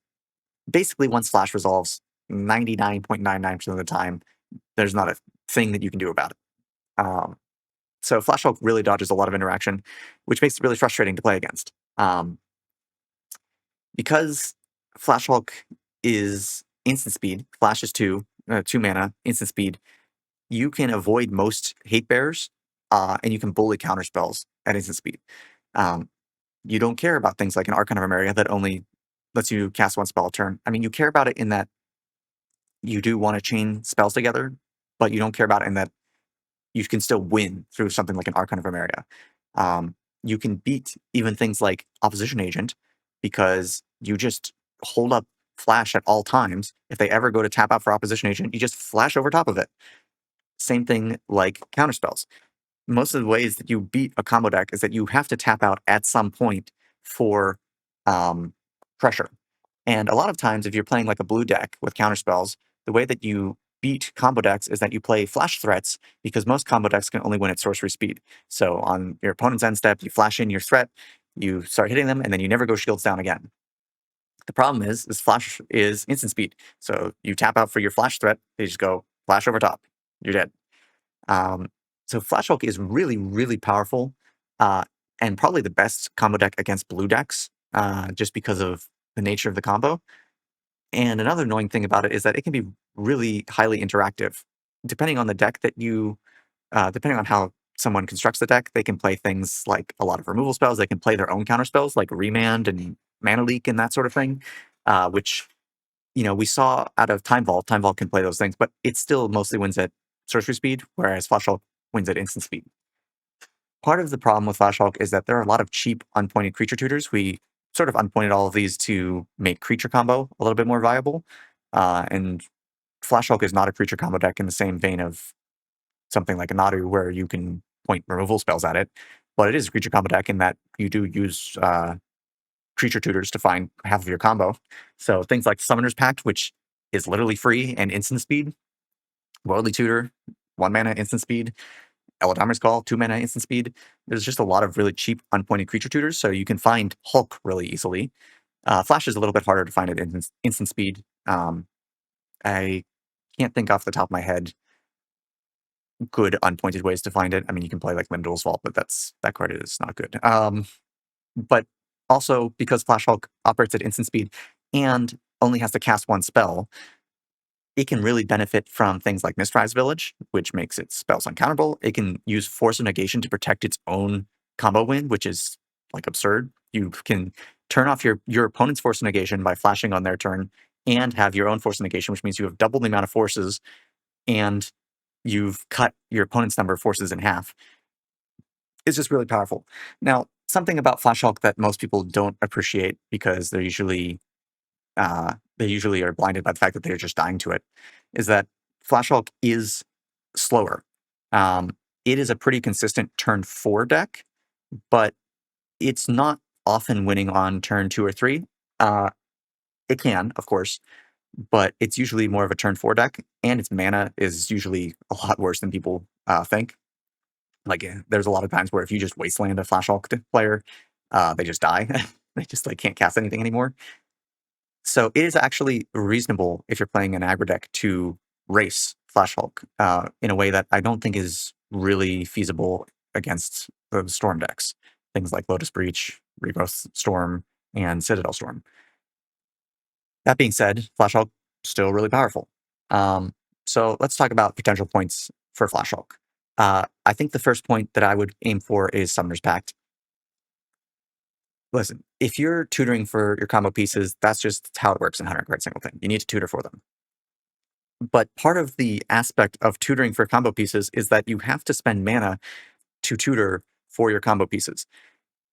basically once Flash resolves, 99.99% of the time, there's not a thing that you can do about it. So Flash Hulk really dodges a lot of interaction, which makes it really frustrating to play against. Because Flash Hulk is instant speed, Flash is 2 mana, instant speed, you can avoid most hate bearers, and you can bully counter spells at instant speed. You don't care about things like an Archon of Emeria that only lets you cast 1 spell a turn. I mean, you care about it in that you do want to chain spells together, but you don't care about it in that you can still win through something like an Archon of Emeria. You can beat even things like Opposition Agent because you just hold up Flash at all times. If they ever go to tap out for Opposition Agent, you just flash over top of it. Same thing like counterspells. Most of the ways that you beat a combo deck is that you have to tap out at some point for pressure. And a lot of times, if you're playing like a blue deck with counterspells, the way that you beat combo decks is that you play flash threats because most combo decks can only win at sorcery speed. So on your opponent's end step, you flash in your threat, you start hitting them, and then you never go shields down again. The problem is flash is instant speed. So you tap out for your flash threat, they just go flash over top. You're dead. So Flash Hulk is really, really powerful, and probably the best combo deck against blue decks, just because of the nature of the combo. And another annoying thing about it is that it can be really highly interactive. Depending on the deck that you, depending on how someone constructs the deck, they can play things like a lot of removal spells. They can play their own counter spells like Remand and Mana Leak and that sort of thing, which we saw out of Time Vault. Time Vault can play those things, but it still mostly wins at sorcery speed, whereas Flash Hulk wins at instant speed. Part of the problem with Flash Hulk is that there are a lot of cheap unpointed creature tutors. We sort of unpointed all of these to make creature combo a little bit more viable. And Flash Hulk is not a creature combo deck in the same vein of something like a Nadu where you can point removal spells at it. But it is a creature combo deck in that you do use creature tutors to find half of your combo. So things like Summoner's Pact, which is literally free and instant speed. Worldly Tutor, 1 mana instant speed. Eladamar's Call, 2 mana instant speed. There's just a lot of really cheap unpointed creature tutors, so you can find Hulk really easily. Flash is a little bit harder to find at instant speed. I can't think off the top of my head good unpointed ways to find it. I mean, you can play like Limdol's Vault, but that card is not good. But also, because Flash Hulk operates at instant speed and only has to cast 1 spell, it can really benefit from things like Mistrise Village, which makes its spells uncounterable. It can use Force of Negation to protect its own combo win, which is like absurd. You can turn off your opponent's Force of Negation by flashing on their turn and have your own Force of Negation, which means you have double the amount of forces and you've cut your opponent's number of forces in half. It's just really powerful. Now, something about Flash Hulk that most people don't appreciate because they usually are blinded by the fact that they're just dying to it, is that Flash Hulk is slower. It is a pretty consistent turn 4 deck, but it's not often winning on turn 2 or 3. Uh, it can, of course, but it's usually more of a turn 4 deck, and its mana is usually a lot worse than people think. Like, there's a lot of times where if you just wasteland a Flash Hulk player, they just die. They just like can't cast anything anymore. So it is actually reasonable if you're playing an aggro deck to race Flash Hulk in a way that I don't think is really feasible against the Storm decks. Things like Lotus Breach, Regrowth Storm, and Citadel Storm. That being said, Flash Hulk still really powerful. So let's talk about potential points for Flash Hulk. I think the first point that I would aim for is Summoner's Pact. Listen, if you're tutoring for your combo pieces, that's just how it works in 100 card singleton. You need to tutor for them. But part of the aspect of tutoring for combo pieces is that you have to spend mana to tutor for your combo pieces.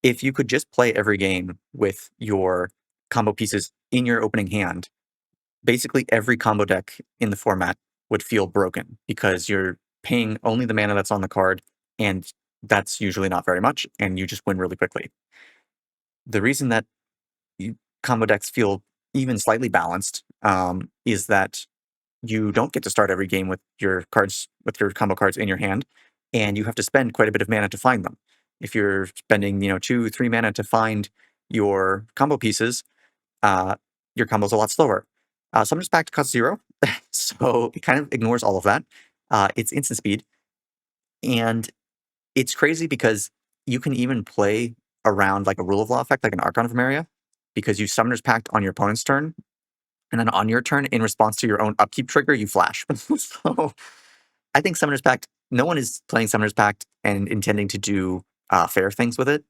If you could just play every game with your combo pieces in your opening hand, basically every combo deck in the format would feel broken because you're paying only the mana that's on the card, and that's usually not very much, and you just win really quickly. The reason that combo decks feel even slightly balanced is that you don't get to start every game with your cards, with your combo cards in your hand, and you have to spend quite a bit of mana to find them. If you're spending, 2-3 mana to find your combo pieces, uh, your combo's a lot slower. Summoner's Pact costs 0, so it kind of ignores all of that. It's instant speed, and it's crazy because you can even play around like a Rule of Law effect, like an Archon of Meria, because you Summoner's Pact on your opponent's turn, and then on your turn, in response to your own upkeep trigger, you flash. So I think Summoner's Pact, no one is playing Summoner's Pact and intending to do fair things with it.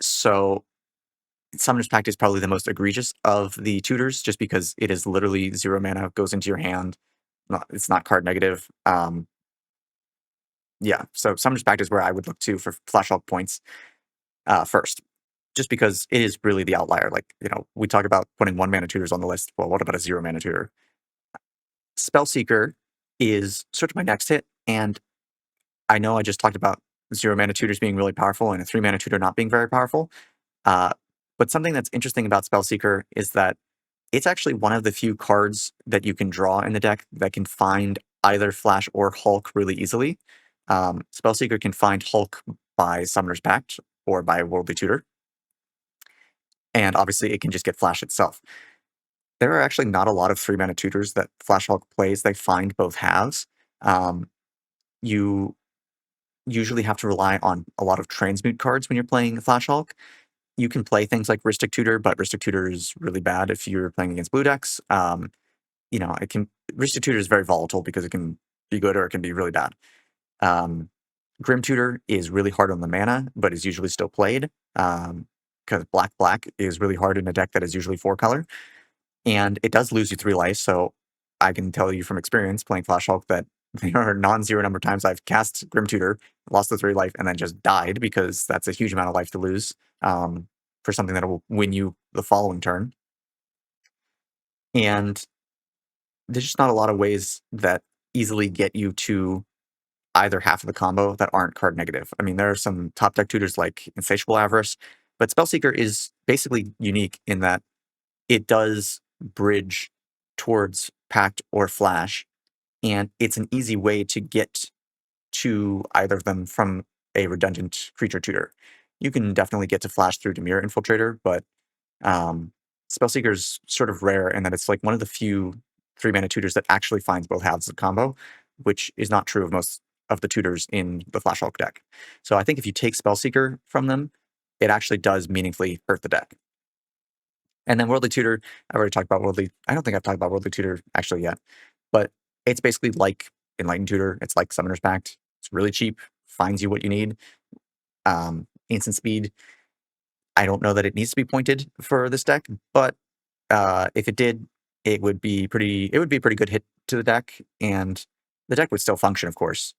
So Summoner's Pact is probably the most egregious of the tutors, just because it is literally 0 mana, goes into your hand. It's not card negative. Yeah, so Summoner's Pact is where I would look to for Flash Hulk points first, just because it is really the outlier. Like, we talk about putting 1 mana tutors on the list. Well, what about a 0 mana tutor? Spellseeker is sort of my next hit, and I know I just talked about 0 mana tutors being really powerful and a 3 mana tutor not being very powerful. Uh, but something that's interesting about Spellseeker is that it's actually one of the few cards that you can draw in the deck that can find either Flash or Hulk really easily. Spellseeker can find Hulk by Summoner's Pact or by Worldly Tutor. And obviously it can just get Flash itself. There are actually not a lot of 3 mana tutors that Flash Hulk plays that find both halves. You usually have to rely on a lot of transmute cards when you're playing Flash Hulk. You can play things like Rhystic Tutor, but Rhystic Tutor is really bad if you're playing against blue decks. Rhystic Tutor is very volatile because it can be good or it can be really bad. Grim Tutor is really hard on the mana, but is usually still played because black is really hard in a deck that is usually 4 color. And it does lose you 3 life, so I can tell you from experience playing Flash Hulk that there are non-zero number of times I've cast Grim Tutor, lost the 3 life, and then just died because that's a huge amount of life to lose for something that will win you the following turn. And there's just not a lot of ways that easily get you to either half of the combo that aren't card negative. I mean, there are some top deck tutors like Insatiable Avarice, but Spellseeker is basically unique in that it does bridge towards Pact or Flash, and it's an easy way to get to either of them from a redundant creature tutor. You can definitely get to Flash through Demir Infiltrator, but Spellseeker is sort of rare in that it's like one of the few 3 mana tutors that actually finds both halves of the combo, which is not true of most of the tutors in the Flash Hulk deck. So I think if you take Spellseeker from them, it actually does meaningfully hurt the deck. And then Worldly Tutor, I've already talked about Worldly. I don't think I've talked about Worldly Tutor actually yet, but it's basically like Enlightened Tutor. It's like Summoner's Pact. It's really cheap, finds you what you need. Instant speed. I don't know that it needs to be pointed for this deck, but if it did, it would be a pretty good hit to the deck, and the deck would still function, of course.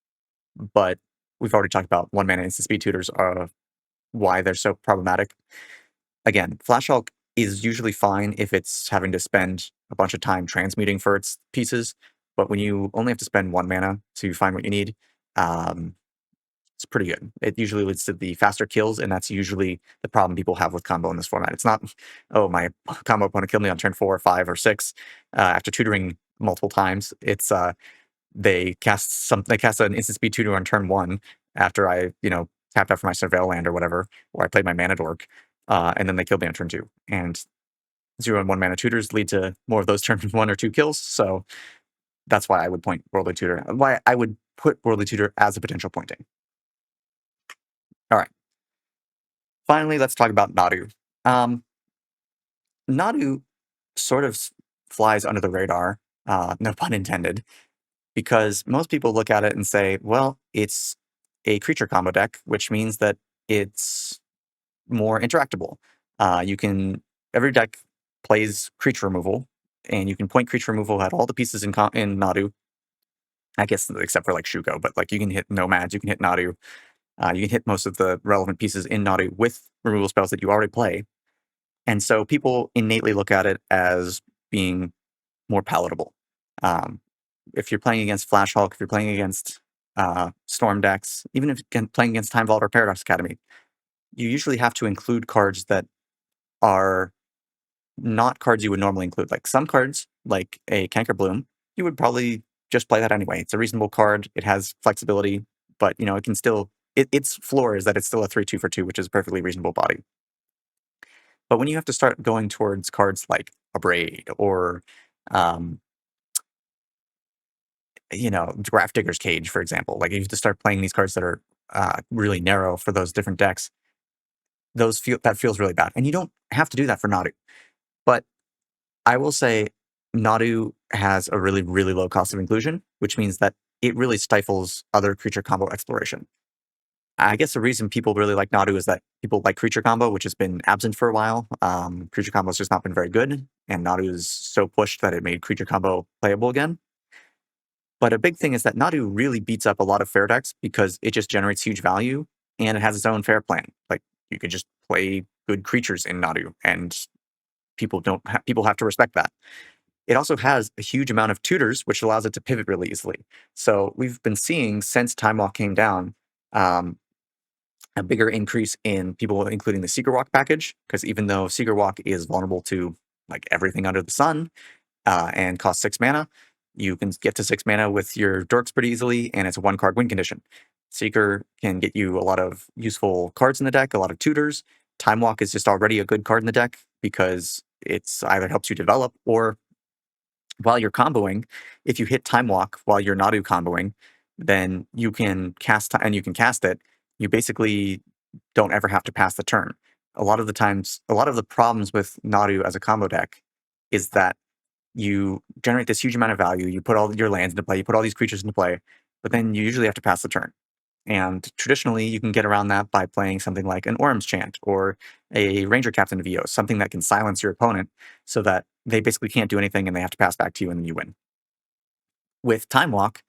But we've already talked about 1 mana instant speed tutors, why they're so problematic. Again, Flash Hulk is usually fine if it's having to spend a bunch of time transmuting for its pieces. but when you only have to spend 1 mana to find what you need, um, it's pretty good. It usually leads to the faster kills, and that's usually the problem people have with combo in this format. It's not, oh, my combo opponent killed me on turn 4 or 5 or 6 after tutoring multiple times. It's they cast an instant speed tutor on turn 1 after I, tapped out for my Surveil land or whatever, or I played my Mana Dork, and then they killed me on turn 2. And 0 and 1 mana tutors lead to more of those turn 1 or 2 kills, so that's why I would point Worldly Tutor, why I would put Worldly Tutor as a potential pointing. All right. Finally, let's talk about Nadu. Nadu sort of flies under the radar, no pun intended, because most people look at it and say, well, it's a creature combo deck, which means that it's more interactable. Every deck plays creature removal, and you can point creature removal at all the pieces in Nadu. I guess except for like Shuko, but like you can hit Nomads, you can hit Nadu, you can hit most of the relevant pieces in Nadu with removal spells that you already play. And so people innately look at it as being more palatable. If you're playing against Flash Hulk, if you're playing against Storm decks, even if you're playing against Time Vault or Paradox Academy, you usually have to include cards that are not cards you would normally include. Like some cards, like a Canker Bloom, you would probably just play that anyway. It's a reasonable card. It has flexibility, but it can still. Its floor is that it's still a 3/2 for 2, which is a perfectly reasonable body. But when you have to start going towards cards like a Braid or, um, Graph Digger's Cage, for example, like you have to start playing these cards that are really narrow for those different decks. That feels really bad, and you don't have to do that for Nadu. But I will say Nadu has a really, really low cost of inclusion, which means that it really stifles other creature combo exploration. I guess the reason people really like Nadu is that people like creature combo, which has been absent for a while. Creature combo has just not been very good, and Nadu is so pushed that it made creature combo playable again. But a big thing is that Nadu really beats up a lot of fair decks because it just generates huge value, and it has its own fair plan. Like you could just play good creatures in Nadu, and people have to respect that. It also has a huge amount of tutors, which allows it to pivot really easily. So we've been seeing since Time Walk came down, um, a bigger increase in people including the Seeker Walk package, because even though Seeker Walk is vulnerable to like everything under the sun and costs 6 mana, you can get to 6 mana with your dorks pretty easily, and it's a 1-card win condition. Seeker can get you a lot of useful cards in the deck, a lot of tutors. Time Walk is just already a good card in the deck because it's either helps you develop or while you're comboing, if you hit Time Walk while you're Nadu comboing, then you can cast and you can cast it. You basically don't ever have to pass the turn. A lot of the problems with Nadu as a combo deck is that you generate this huge amount of value. You put all your lands into play. You put all these creatures into play, but then you usually have to pass the turn. And traditionally, you can get around that by playing something like an Orm's Chant or a Ranger Captain of Eos, something that can silence your opponent so that they basically can't do anything and they have to pass back to you and then you win. With Time Walk,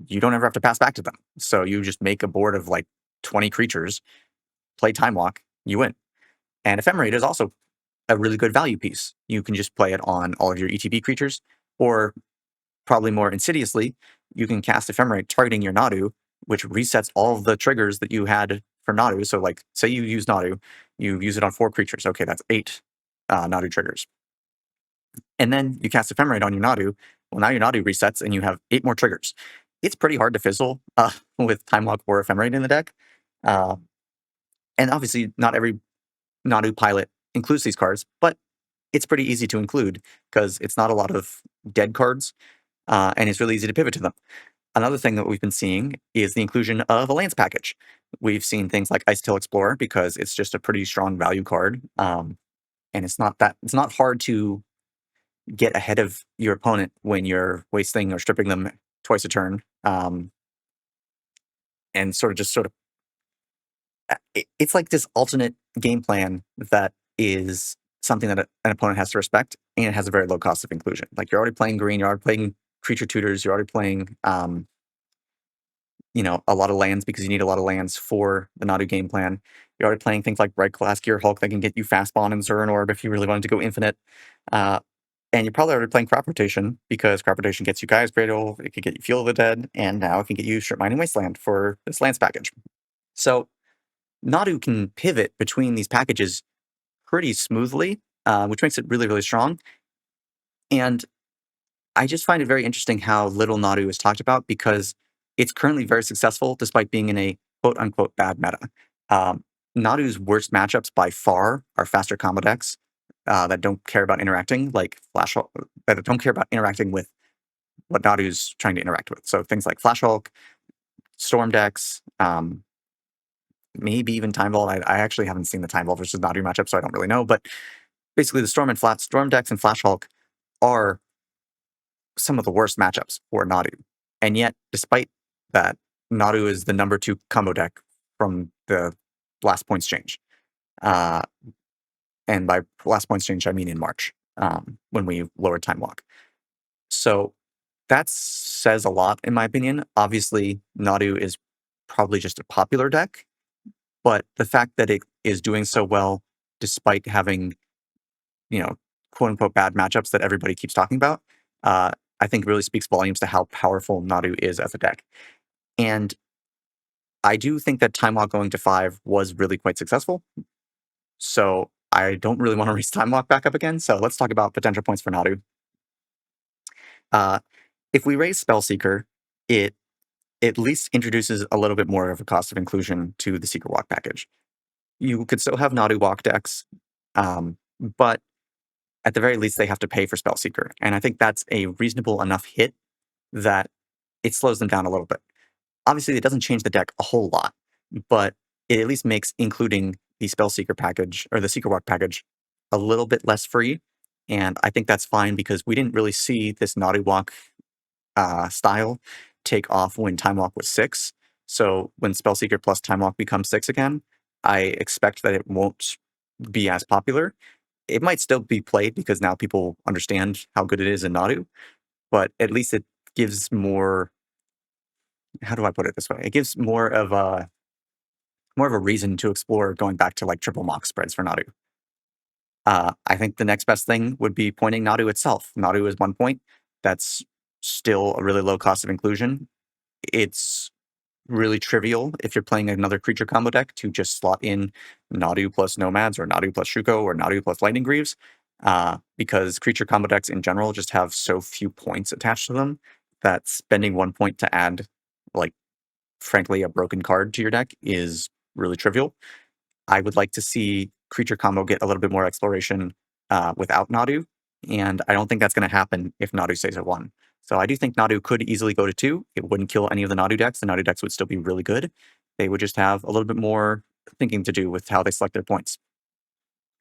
you don't ever have to pass back to them. So you just make a board of like 20 creatures, play Time Walk, you win. And Ephemerate is also a really good value piece. You can just play it on all of your ETB creatures, or probably more insidiously, you can cast Ephemerate targeting your Nadu, which resets all of the triggers that you had for Nadu. So, like, say you use Nadu, you use it on 4 creatures. Okay, that's 8 Nadu triggers. And then you cast Ephemerate on your Nadu. Well, now your Nadu resets and you have 8 more triggers. It's pretty hard to fizzle with Time Walk or Ephemerate in the deck. And obviously, not every Nadu pilot includes these cards, but it's pretty easy to include because it's not a lot of dead cards, and it's really easy to pivot to them. Another thing that we've been seeing is the inclusion of a lands package. We've seen things like Ice-Tail Explorer because it's just a pretty strong value card, and it's not hard to get ahead of your opponent when you're wasting or stripping them twice a turn, and it's like this alternate game plan that is something that an opponent has to respect, and it has a very low cost of inclusion. Like you're already playing green, you're already playing creature tutors, you're already playing a lot of lands because you need a lot of lands for the Nadu game plan. You're already playing things like Bright Glass Gear Hulk that can get you fast spawn and Zern Orb if you really wanted to go infinite. And you're probably already playing crop rotation because crop rotation gets you Gaia's Cradle, it could get you Field of the Dead, and now it can get you Strip Mining Wasteland for this Lance package. So Nadu can pivot between these packages pretty smoothly, which makes it really, really strong. And I just find it very interesting how little Nadu is talked about because it's currently very successful despite being in a quote unquote bad meta. Um, Nadu's worst matchups by far are faster combo decks that don't care about interacting, like Flash Hulk, that don't care about interacting with what Nadu's trying to interact with. So things like Flash Hulk, Storm decks, maybe even Time Vault. I actually haven't seen the Time Vault versus Nadu matchup, so I don't really know. But basically, the Storm decks and Flash Hulk are some of the worst matchups for Nadu. And yet, despite that, Nadu is the number 2 combo deck from the last points change. And by last points change, I mean in March, when we lowered Time Walk. So that says a lot, in my opinion. Obviously, Nadu is probably just a popular deck, but the fact that it is doing so well despite having, quote unquote bad matchups that everybody keeps talking about, I think really speaks volumes to how powerful Nadu is as a deck. And I do think that Time Walk going to 5 was really quite successful. So I don't really want to raise Time Walk back up again. So let's talk about potential points for Nadu. If we raise Spellseeker, it at least introduces a little bit more of a cost of inclusion to the Secret Walk package. You could still have Nadu Walk decks, but at the very least, they have to pay for Spellseeker. And I think that's a reasonable enough hit that it slows them down a little bit. Obviously, it doesn't change the deck a whole lot, but it at least makes including the Spellseeker package or the Secret Walk package a little bit less free. And I think that's fine because we didn't really see this Nadu Walk style take off when Time Walk was 6. So when Spellseeker plus Time Walk becomes 6 again, I expect that it won't be as popular. It might still be played because now people understand how good it is in Nadu, but at least it gives more. How do I put it this way? It gives more of a reason to explore going back to like triple mock spreads for Nadu. I think the next best thing would be pointing Nadu itself. Nadu is 1 point. That's still a really low cost of inclusion. It's really trivial if you're playing another creature combo deck to just slot in Nadu plus Nomads or Nadu plus Shuko or Nadu plus Lightning Greaves, because creature combo decks in general just have so few points attached to them that spending 1 point to add, like, frankly, a broken card to your deck is really trivial. I would like to see creature combo get a little bit more exploration without Nadu, and I don't think that's going to happen if Nadu stays at 1. So I do think Nadu could easily go to 2. It wouldn't kill any of the Nadu decks. The Nadu decks would still be really good. They would just have a little bit more thinking to do with how they select their points.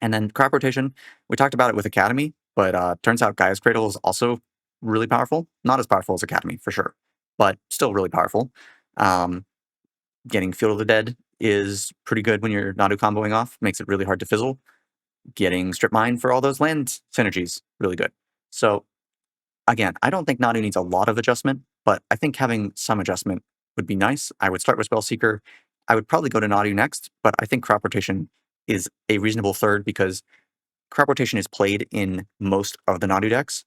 And then crop rotation, we talked about it with Academy, but turns out Gaia's Cradle is also really powerful. Not as powerful as Academy, for sure, but still really powerful. Getting Field of the Dead is pretty good when you're Nadu comboing off. Makes it really hard to fizzle. Getting Strip Mine for all those land synergies, really good. So again, I don't think Nadu needs a lot of adjustment, but I think having some adjustment would be nice. I would start with Spellseeker. I would probably go to Nadu next, but I think crop rotation is a reasonable third because crop rotation is played in most of the Nadu decks,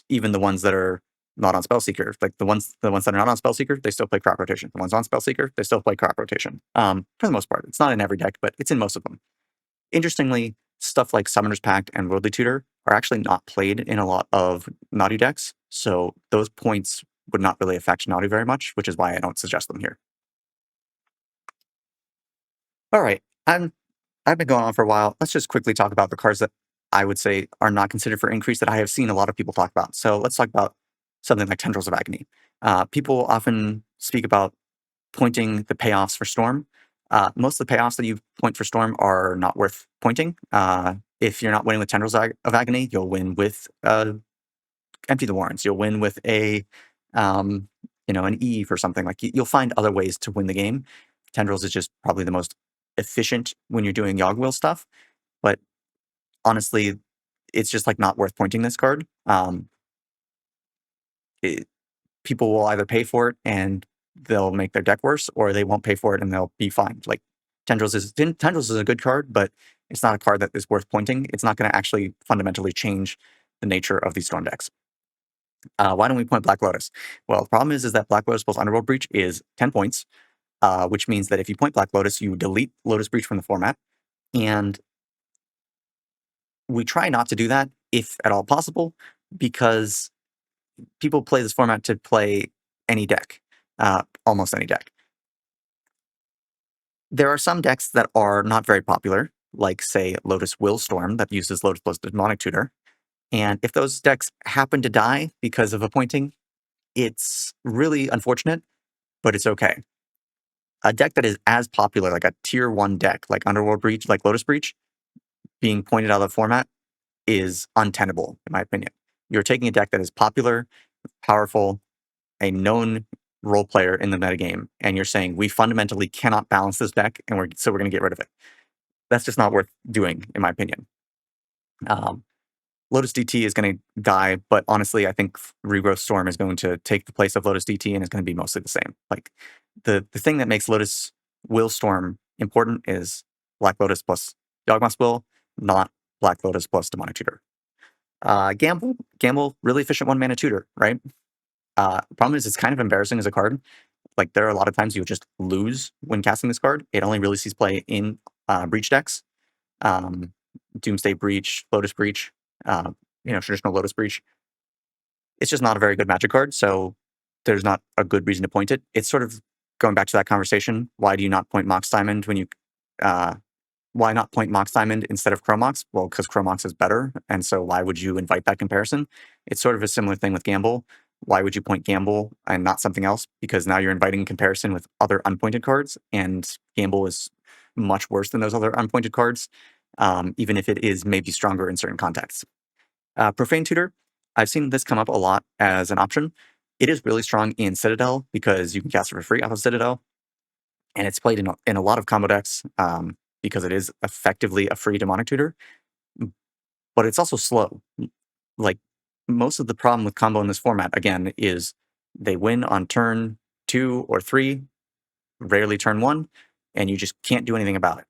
even the ones that are not on Spellseeker. Like the ones that are not on Spellseeker, they still play crop rotation. The ones on Spellseeker, they still play crop rotation. For the most part, it's not in every deck, but it's in most of them. Interestingly, stuff like Summoner's Pact and Worldly Tutor are actually not played in a lot of Nadu decks, so those points would not really affect Nadu very much, which is why I don't suggest them here. All right, I've been going on for a while. Let's just quickly talk about the cards that I would say are not considered for increase that I have seen a lot of people talk about. So let's talk about something like Tendrils of Agony. People often speak about pointing the payoffs for Storm. Most of the payoffs that you point for Storm are not worth pointing. If you're not winning with Tendrils of Agony, you'll win with Empty the Warrens. You'll win with an Eve or something. Like you'll find other ways to win the game. Tendrils is just probably the most efficient when you're doing Yogg-Will stuff. But honestly, it's just like not worth pointing this card. People will either pay for it and they'll make their deck worse, or they won't pay for it and they'll be fine. Like Tendrils is a good card, but It's not a card that is worth pointing. It's not going to actually fundamentally change the nature of these Storm decks. Why don't we point Black Lotus? Well, the problem is that Black Lotus plus Underworld Breach is 10 points, which means that if you point Black Lotus, you delete Lotus Breach from the format. And we try not to do that if at all possible, because people play this format to play any deck, almost any deck. There are some decks that are not very popular, like, say, Lotus Will Storm, that uses Lotus plus Demonic Tutor. And if those decks happen to die because of a pointing, it's really unfortunate, but it's okay. A deck that is as popular, like a tier 1 deck, like Underworld Breach, like Lotus Breach, being pointed out of the format is untenable, in my opinion. You're taking a deck that is popular, powerful, a known role player in the metagame, and you're saying we fundamentally cannot balance this deck, and we're going to get rid of it. That's just not worth doing, in my opinion. Lotus DT is going to die, but honestly, I think Regrowth Storm is going to take the place of Lotus DT, and it's going to be mostly the same. Like, the thing that makes Lotus Will Storm important is Black Lotus plus Yawgmoth's Will, not Black Lotus plus Demonic Tutor. Gamble, really efficient 1-mana tutor, right? Problem is, it's kind of embarrassing as a card. Like, there are a lot of times you'll just lose when casting this card. It only really sees play in Breach decks. Doomsday Breach, Lotus Breach, traditional Lotus Breach. It's just not a very good Magic card, so there's not a good reason to point it. It's sort of going back to that conversation. Why do you not point Mox Diamond when you... why not point Mox Diamond instead of Chromox? Well, because Chromox is better, and so why would you invite that comparison? It's sort of a similar thing with Gamble. Why would you point Gamble and not something else? Because now you're inviting comparison with other unpointed cards, and Gamble is much worse than those other unpointed cards, even if it is maybe stronger in certain contexts. Profane Tutor, I've seen this come up a lot as an option. It is really strong in Citadel because you can cast it for free off of Citadel, and it's played in a lot of combo decks because it is effectively a free Demonic Tutor, but it's also slow. Like, most of the problem with combo in this format, again, is they win on turn 2 or 3, rarely turn 1, and you just can't do anything about it.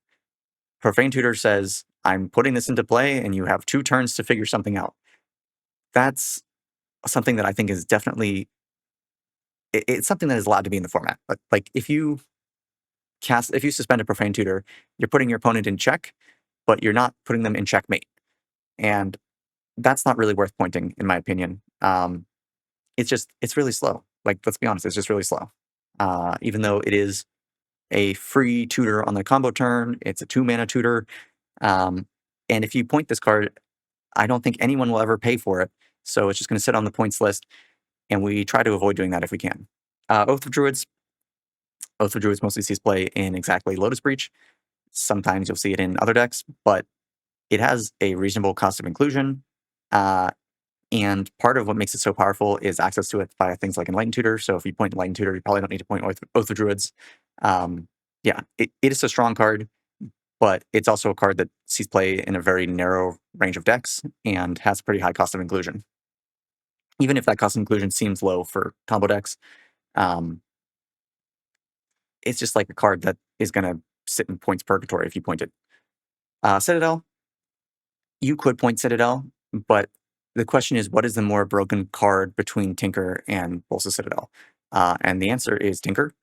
Profane Tutor says, I'm putting this into play, and you have 2 turns to figure something out. That's something that I think is definitely... It's something that is allowed to be in the format. But, like, if you suspend a Profane Tutor, you're putting your opponent in check, but you're not putting them in checkmate. And that's not really worth pointing, in my opinion. It's really slow. Like, let's be honest, it's just really slow. Even though it is a free tutor on the combo turn, it's a 2-mana tutor. And if you point this card, I don't think anyone will ever pay for it. So it's just going to sit on the points list, and we try to avoid doing that if we can. Oath of Druids. Oath of Druids mostly sees play in exactly Lotus Breach. Sometimes you'll see it in other decks, but it has a reasonable cost of inclusion. And part of what makes it so powerful is access to it by things like Enlightened Tutor. So if you point Enlightened Tutor, you probably don't need to point Oath of Druids. It is a strong card, but it's also a card that sees play in a very narrow range of decks and has a pretty high cost of inclusion. Even if that cost of inclusion seems low for combo decks, it's just like a card that is going to sit in points purgatory if you point it. Citadel, you could point Citadel, but the question is, what is the more broken card between Tinker and Bolsa Citadel? And the answer is Tinker,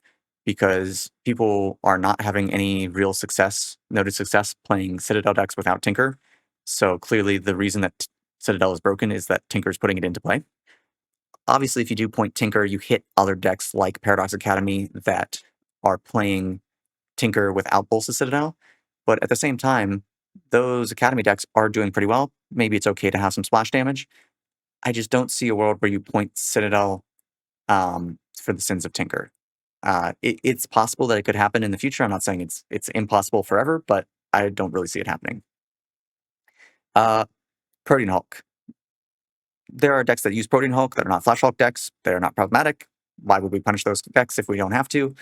because people are not having any real noted success playing Citadel decks without Tinker. So clearly the reason that Citadel is broken is that Tinker is putting it into play. Obviously, if you do point Tinker, you hit other decks like Paradox Academy that are playing Tinker without Bolsa Citadel. But at the same time, those Academy decks are doing pretty well. Maybe it's okay to have some splash damage. I just don't see a world where you point Citadel for the sins of Tinker. It's possible that it could happen in the future. I'm not saying it's impossible forever, but I don't really see it happening. Protean Hulk. There are decks that use Protean Hulk that are not Flash Hulk decks. They're not problematic. Why would we punish those decks if we don't have to?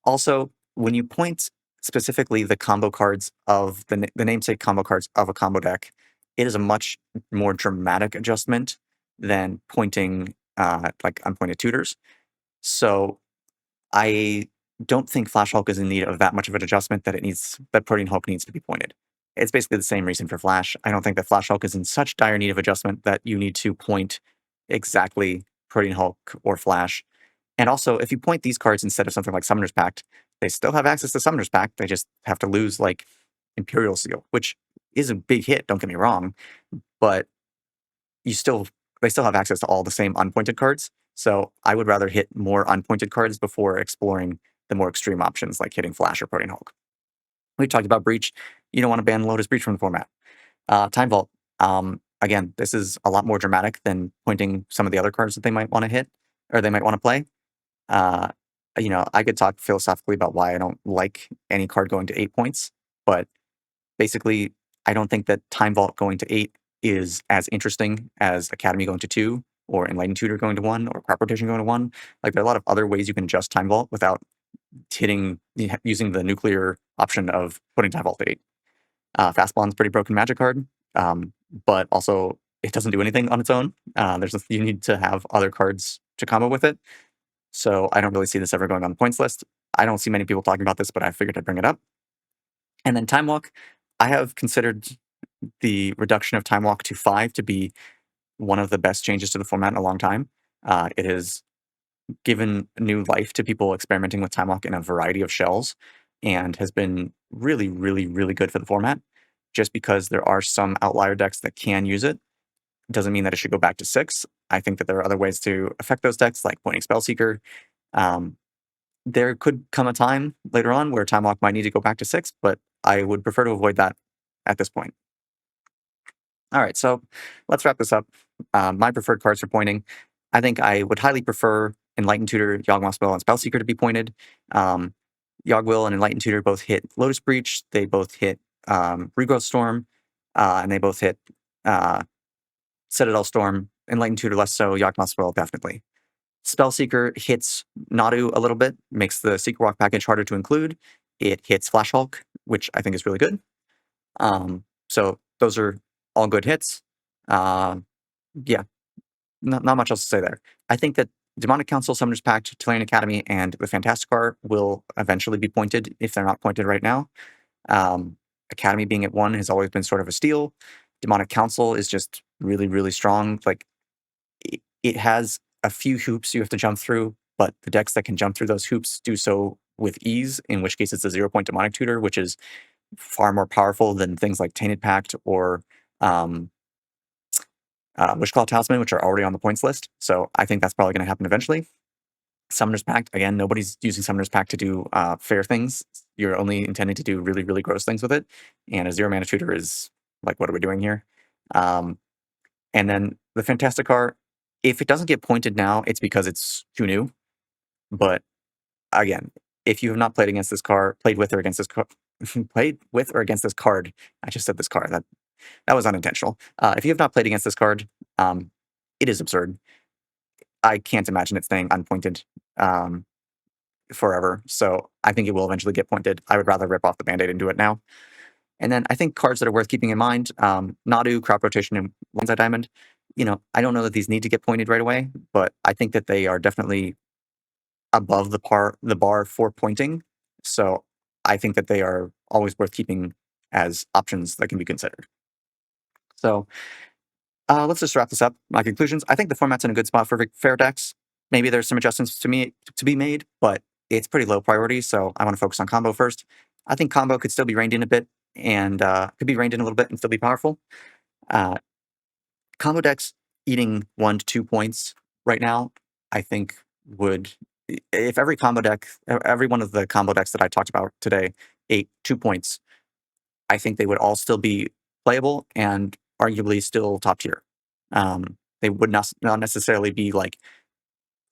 Also, when you point specifically the combo cards of the namesake combo cards of a combo deck, it is a much more dramatic adjustment than pointing like unpointed tutors. So I don't think Flash Hulk is in need of that much of an adjustment that Protean Hulk needs to be pointed. it's basically the same reason for Flash. I don't think that Flash Hulk is in such dire need of adjustment that you need to point exactly Protean Hulk or Flash. And also, if you point these cards instead of something like Summoner's Pact, they still have access to Summoner's Pact. They just have to lose like Imperial Seal, which is a big hit, don't get me wrong, but they still have access to all the same unpointed cards. So I would rather hit more unpointed cards before exploring the more extreme options like hitting Flash or Protean Hulk. We talked about Breach. You don't want to ban Lotus Breach from the format. Time Vault. Again, this is a lot more dramatic than pointing some of the other cards that they might want to hit or they might want to play. I could talk philosophically about why I don't like any card going to 8 points, but basically, I don't think that Time Vault going to 8 is as interesting as Academy going to 2, or Enlightened Tutor going to 1, or Crop Rotation going to 1. Like, there are a lot of other ways you can adjust Time Vault without using the nuclear option of putting Time Vault to 8. Fast Bond's pretty broken Magic card, but also it doesn't do anything on its own. You need to have other cards to combo with it. So I don't really see this ever going on the points list. I don't see many people talking about this, but I figured I'd bring it up. And then Time Walk, I have considered the reduction of Time Walk to 5 to be one of the best changes to the format in a long time. It has given new life to people experimenting with Time Walk in a variety of shells and has been really, really, really good for the format. Just because there are some outlier decks that can use it doesn't mean that it should go back to 6. I think that there are other ways to affect those decks, like pointing Spellseeker. There could come a time later on where Time Walk might need to go back to 6, but I would prefer to avoid that at this point. All right, so let's wrap this up. My preferred cards for pointing. I think I would highly prefer Enlightened Tutor, Yawgmoth's Will, and Spellseeker to be pointed. Yawgwill and Enlightened Tutor both hit Lotus Breach. They both hit Regrowth Storm, and they both hit Citadel Storm. Enlightened Tutor less so, Yawgmoth's Will definitely. Spellseeker hits Nadu a little bit, makes the Secret Walk package harder to include. It hits Flash Hulk, which I think is really good. So those are all good hits. Yeah, not much else to say there. I think that Demonic Council, Summoner's Pact, Tolarian Academy, and the Fantasticar will eventually be pointed if they're not pointed right now. Academy being at 1 has always been sort of a steal. Demonic Council is just really, really strong. Like, it has a few hoops you have to jump through, but the decks that can jump through those hoops do so with ease, in which case it's a 0-point Demonic Tutor, which is far more powerful than things like Tainted Pact or Wishclaw Talisman, which are already on the points list. So I think that's probably going to happen eventually. Summoner's Pact, again, nobody's using Summoner's Pact to do fair things. You're only intending to do really, really gross things with it. And a 0-mana tutor is like, what are we doing here? And then the Fantasticar, if it doesn't get pointed now, it's because it's too new. But again, if you have not played against this card, played with or against this card, I just said this card. That was unintentional. If you have not played against this card, it is absurd. I can't imagine it staying unpointed forever. So I think it will eventually get pointed. I would rather rip off the Band-Aid and do it now. And then I think cards that are worth keeping in mind, Nadu, Crop Rotation, and One-Side Diamond. I don't know that these need to get pointed right away, but I think that they are definitely above the bar for pointing. So I think that they are always worth keeping as options that can be considered. So let's just wrap this up. My conclusions. I think the format's in a good spot for fair decks. Maybe there's some adjustments to be made, but it's pretty low priority, so I want to focus on combo first. I think combo could still be reined in a bit and could be reined in a little bit and still be powerful. Combo decks eating 1 to 2 points right now, I think would, if every one of the combo decks that I talked about today ate 2 points, I think they would all still be playable and arguably still top tier. They would not necessarily be like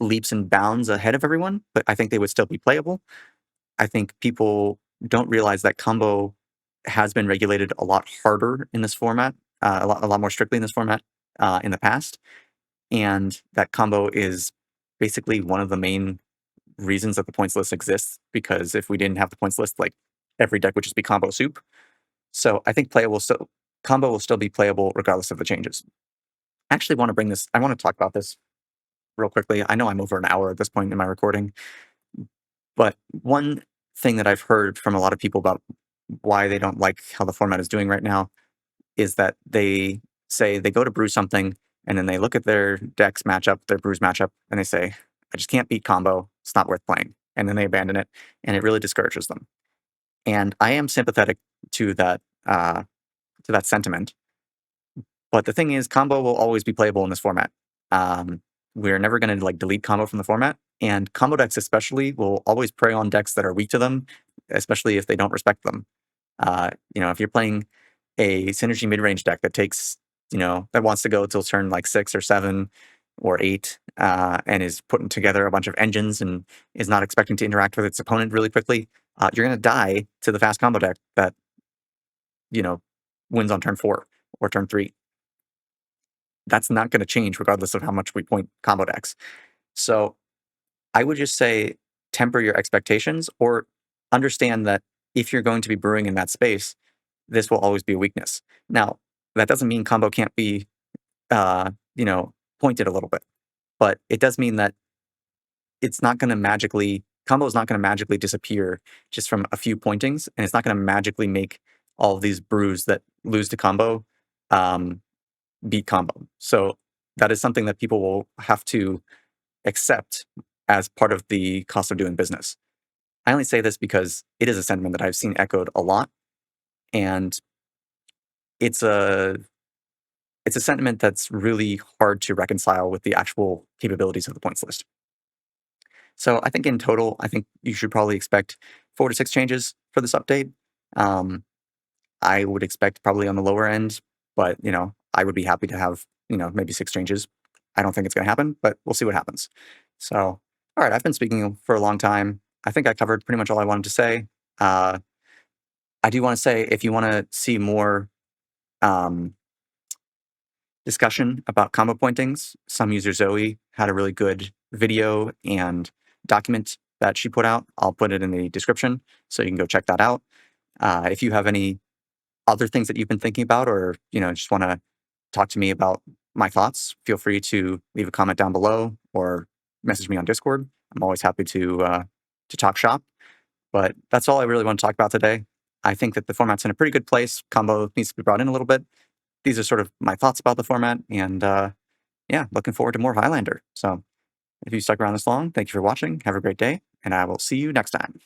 leaps and bounds ahead of everyone, but I think they would still be playable. I think people don't realize that combo has been regulated a lot harder in this format, a lot more strictly in this format in the past, and that combo is basically one of the main reasons that the points list exists, because if we didn't have the points list, like, every deck would just be combo soup. So I think combo will still be playable regardless of the changes. I actually want to talk about this real quickly. I know I'm over an hour at this point in my recording, but one thing that I've heard from a lot of people about why they don't like how the format is doing right now is that they say they go to brew something and then they look at their decks matchup, their brews matchup, and they say, I just can't beat combo. It's not worth playing. And then they abandon it, and it really discourages them. And I am sympathetic to that sentiment. But the thing is, combo will always be playable in this format. We're never going to like delete combo from the format, and combo decks especially will always prey on decks that are weak to them, especially if they don't respect them. If you're playing a synergy mid-range deck that takes, that wants to go till turn like 6 or 7 or 8, and is putting together a bunch of engines and is not expecting to interact with its opponent really quickly, you're going to die to the fast combo deck that, wins on turn 4 or turn 3. That's not going to change regardless of how much we point combo decks. So I would just say temper your expectations, or understand that if you're going to be brewing in that space, this will always be a weakness. Now, that doesn't mean combo can't be, pointed a little bit, but it does mean that combo is not going to magically disappear just from a few pointings, and it's not going to magically make all of these brews that lose to combo beat combo. So that is something that people will have to accept as part of the cost of doing business. I only say this because it is a sentiment that I've seen echoed a lot, and it's a sentiment that's really hard to reconcile with the actual capabilities of the points list. So I think in total, I think you should probably expect 4 to 6 changes for this update. I would expect probably on the lower end, but I would be happy to have maybe 6 changes. I don't think it's going to happen, but we'll see what happens. So, all right, I've been speaking for a long time. I think I covered pretty much all I wanted to say. I do want to say, if you want to see more discussion about combo pointings, some user Zoe had a really good video and document that she put out. I'll put it in the description so you can go check that out. If you have any other things that you've been thinking about, or just want to talk to me about my thoughts, feel free to leave a comment down below or message me on Discord. I'm always happy to talk shop. But that's all I really want to talk about today. I think that the format's in a pretty good place. Combo needs to be brought in a little bit. These are sort of my thoughts about the format, and yeah, looking forward to more Highlander. So if you stuck around this long, thank you for watching. Have a great day, and I will see you next time.